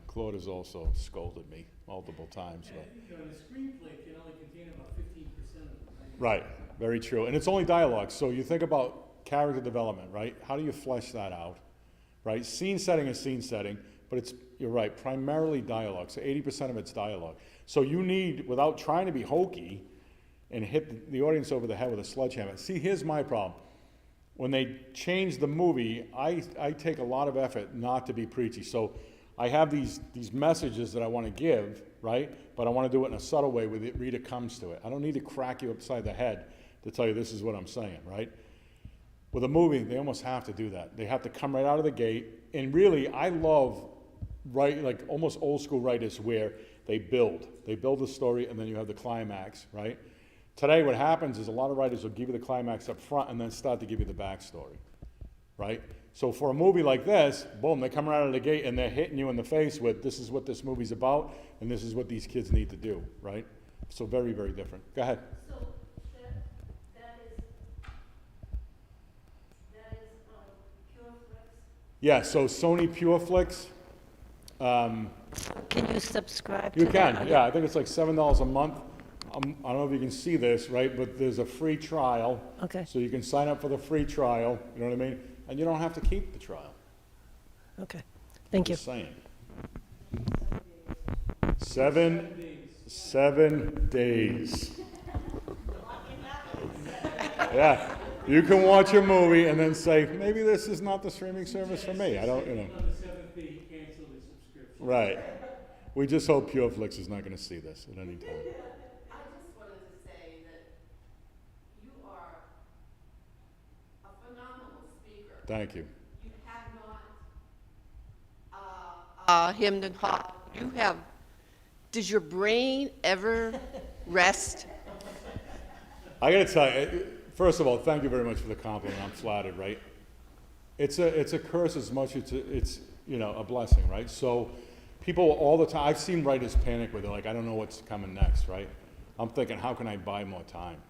Claude has also scolded me multiple times. But. The screenplay can only contain about 15% of it. Right, very true. And it's only dialogue. So you think about character development, right? How do you flesh that out, right? Scene setting is scene setting, but you're right, primarily dialogue. So 80% of it's dialogue. So you need, without trying to be hokey and hit the audience over the head with a sledgehammer. See, here's my problem. When they change the movie, I take a lot of effort not to be preachy. So I have these messages that I want to give, right? But I want to do it in a subtle way where the reader comes to it. I don't need to crack you upside the head to tell you this is what I'm saying, right? With a movie, they almost have to do that. They have to come right out of the gate. And really, I love like almost old school writers where they build the story and then you have the climax, right? Today, what happens is a lot of writers will give you the climax up front and then start to give you the backstory, right? So for a movie like this, boom, they come right out of the gate and they're hitting you in the face with, this is what this movie's about, and this is what these kids need to do, right? So very, very different. Go ahead. So that is PureFlix? Yeah, so Sony PureFlix. Can you subscribe to You can, that? yeah. I think it's like $7 a month. I don't know if you can see this, right? But there's a free trial. Okay. So you can sign up for the free trial, you know what I mean? And you don't have to keep the trial. Okay, thank you. Just saying. 7 days. Yeah, you can watch a movie and then say, maybe this is not the streaming service for me. I don't, On the 7th day, you cancel the subscription. Right. We just hope PureFlix is not going to see this at any time. I just wanted to say that you are a phenomenal speaker. Thank you. You have not hemmed and hawed. You have. Does your brain ever rest? I got to tell you, first of all, thank you very much for the compliment. I'm flattered, right? It's a curse as much as it's a blessing, right? So people all the time, I've seen writers panic with it, like, I don't know what's coming next, right? I'm thinking, how can I buy more time?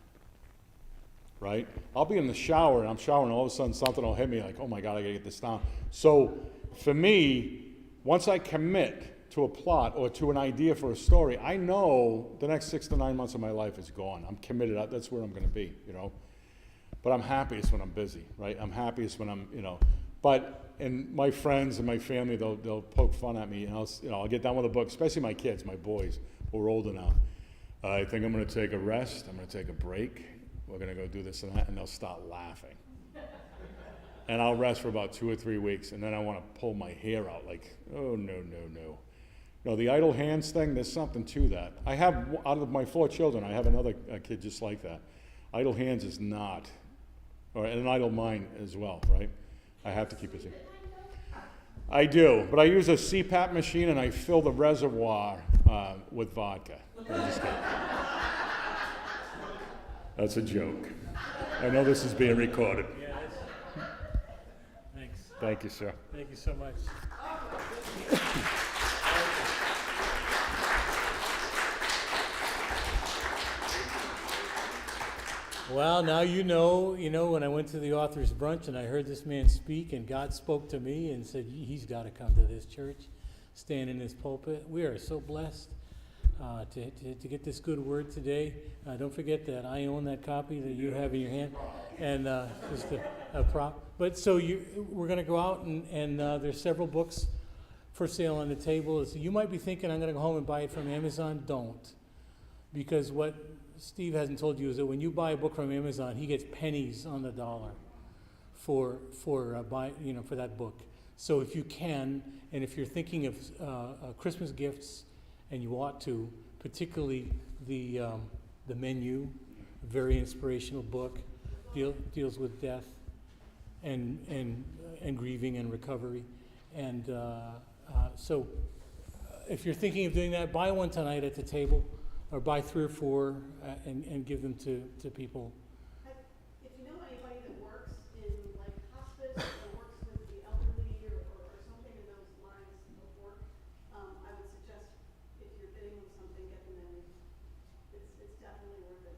Right? I'll be in the shower and I'm showering, all of a sudden something will hit me like, oh my God, I gotta get this down. So for me, once I commit to a plot or to an idea for a story, I know the next 6 to 9 months of my life is gone. I'm committed, that's where I'm gonna be, But I'm happiest when I'm busy, right? I'm happiest when I'm, and my friends and my family, they'll poke fun at me, and I'll get done with a book, especially my kids, my boys, who are older now. I think I'm gonna take a rest, I'm gonna take a break, we're gonna go do this and that, and they'll start laughing. And I'll rest for about 2 or 3 weeks, and then I wanna pull my hair out, like, oh, no, no, no. No, the idle hands thing, there's something to that. I have, out of my 4 children, I have another kid just like that. Idle hands is not, or an idle mind as well, right? I have to keep it. I do, but I use a CPAP machine and I fill the reservoir with vodka. I'm just kidding. That's a joke. I know this is being recorded. Yeah, thanks. Thank you, sir. Thank you so much. Well, now you know, when I went to the author's brunch and I heard this man speak and God spoke to me and said, he's got to come to this church, stand in this pulpit. We are so blessed to get this good word today. Don't forget that I own that copy that you have in your hand, and just a prop. But so we're going to go out and there's several books for sale on the table. So you might be thinking, I'm going to go home and buy it from Amazon. Don't. Because what Steve hasn't told you is that when you buy a book from Amazon, he gets pennies on the dollar for that book. So if you can, and if you're thinking of Christmas gifts, and you ought to, particularly the Menu, a very inspirational book, deals with death and grieving and recovery, and so if you're thinking of doing that, buy one tonight at the table. Or buy 3 or 4 and give them to people. If you know anybody that works in like hospice or works with the elderly or something in those lines of work, I would suggest if you're bidding on something, get them in. It's definitely worth it.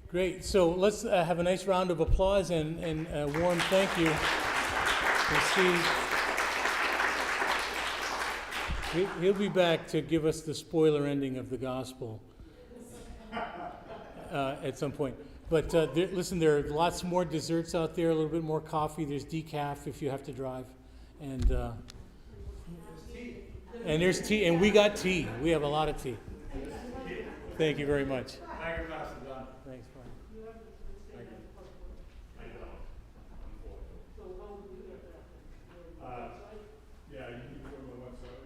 Great. So let's have a nice round of applause and a warm thank you to Steve. He'll be back to give us the spoiler ending of the gospel at some point. But listen, there are lots more desserts out there, a little bit more coffee. There's decaf if you have to drive. And there's tea. And we got tea. We have a lot of tea. Thank you very much. Thank you, Pastor Don. Thanks, Brian. Yeah, you can go to the website.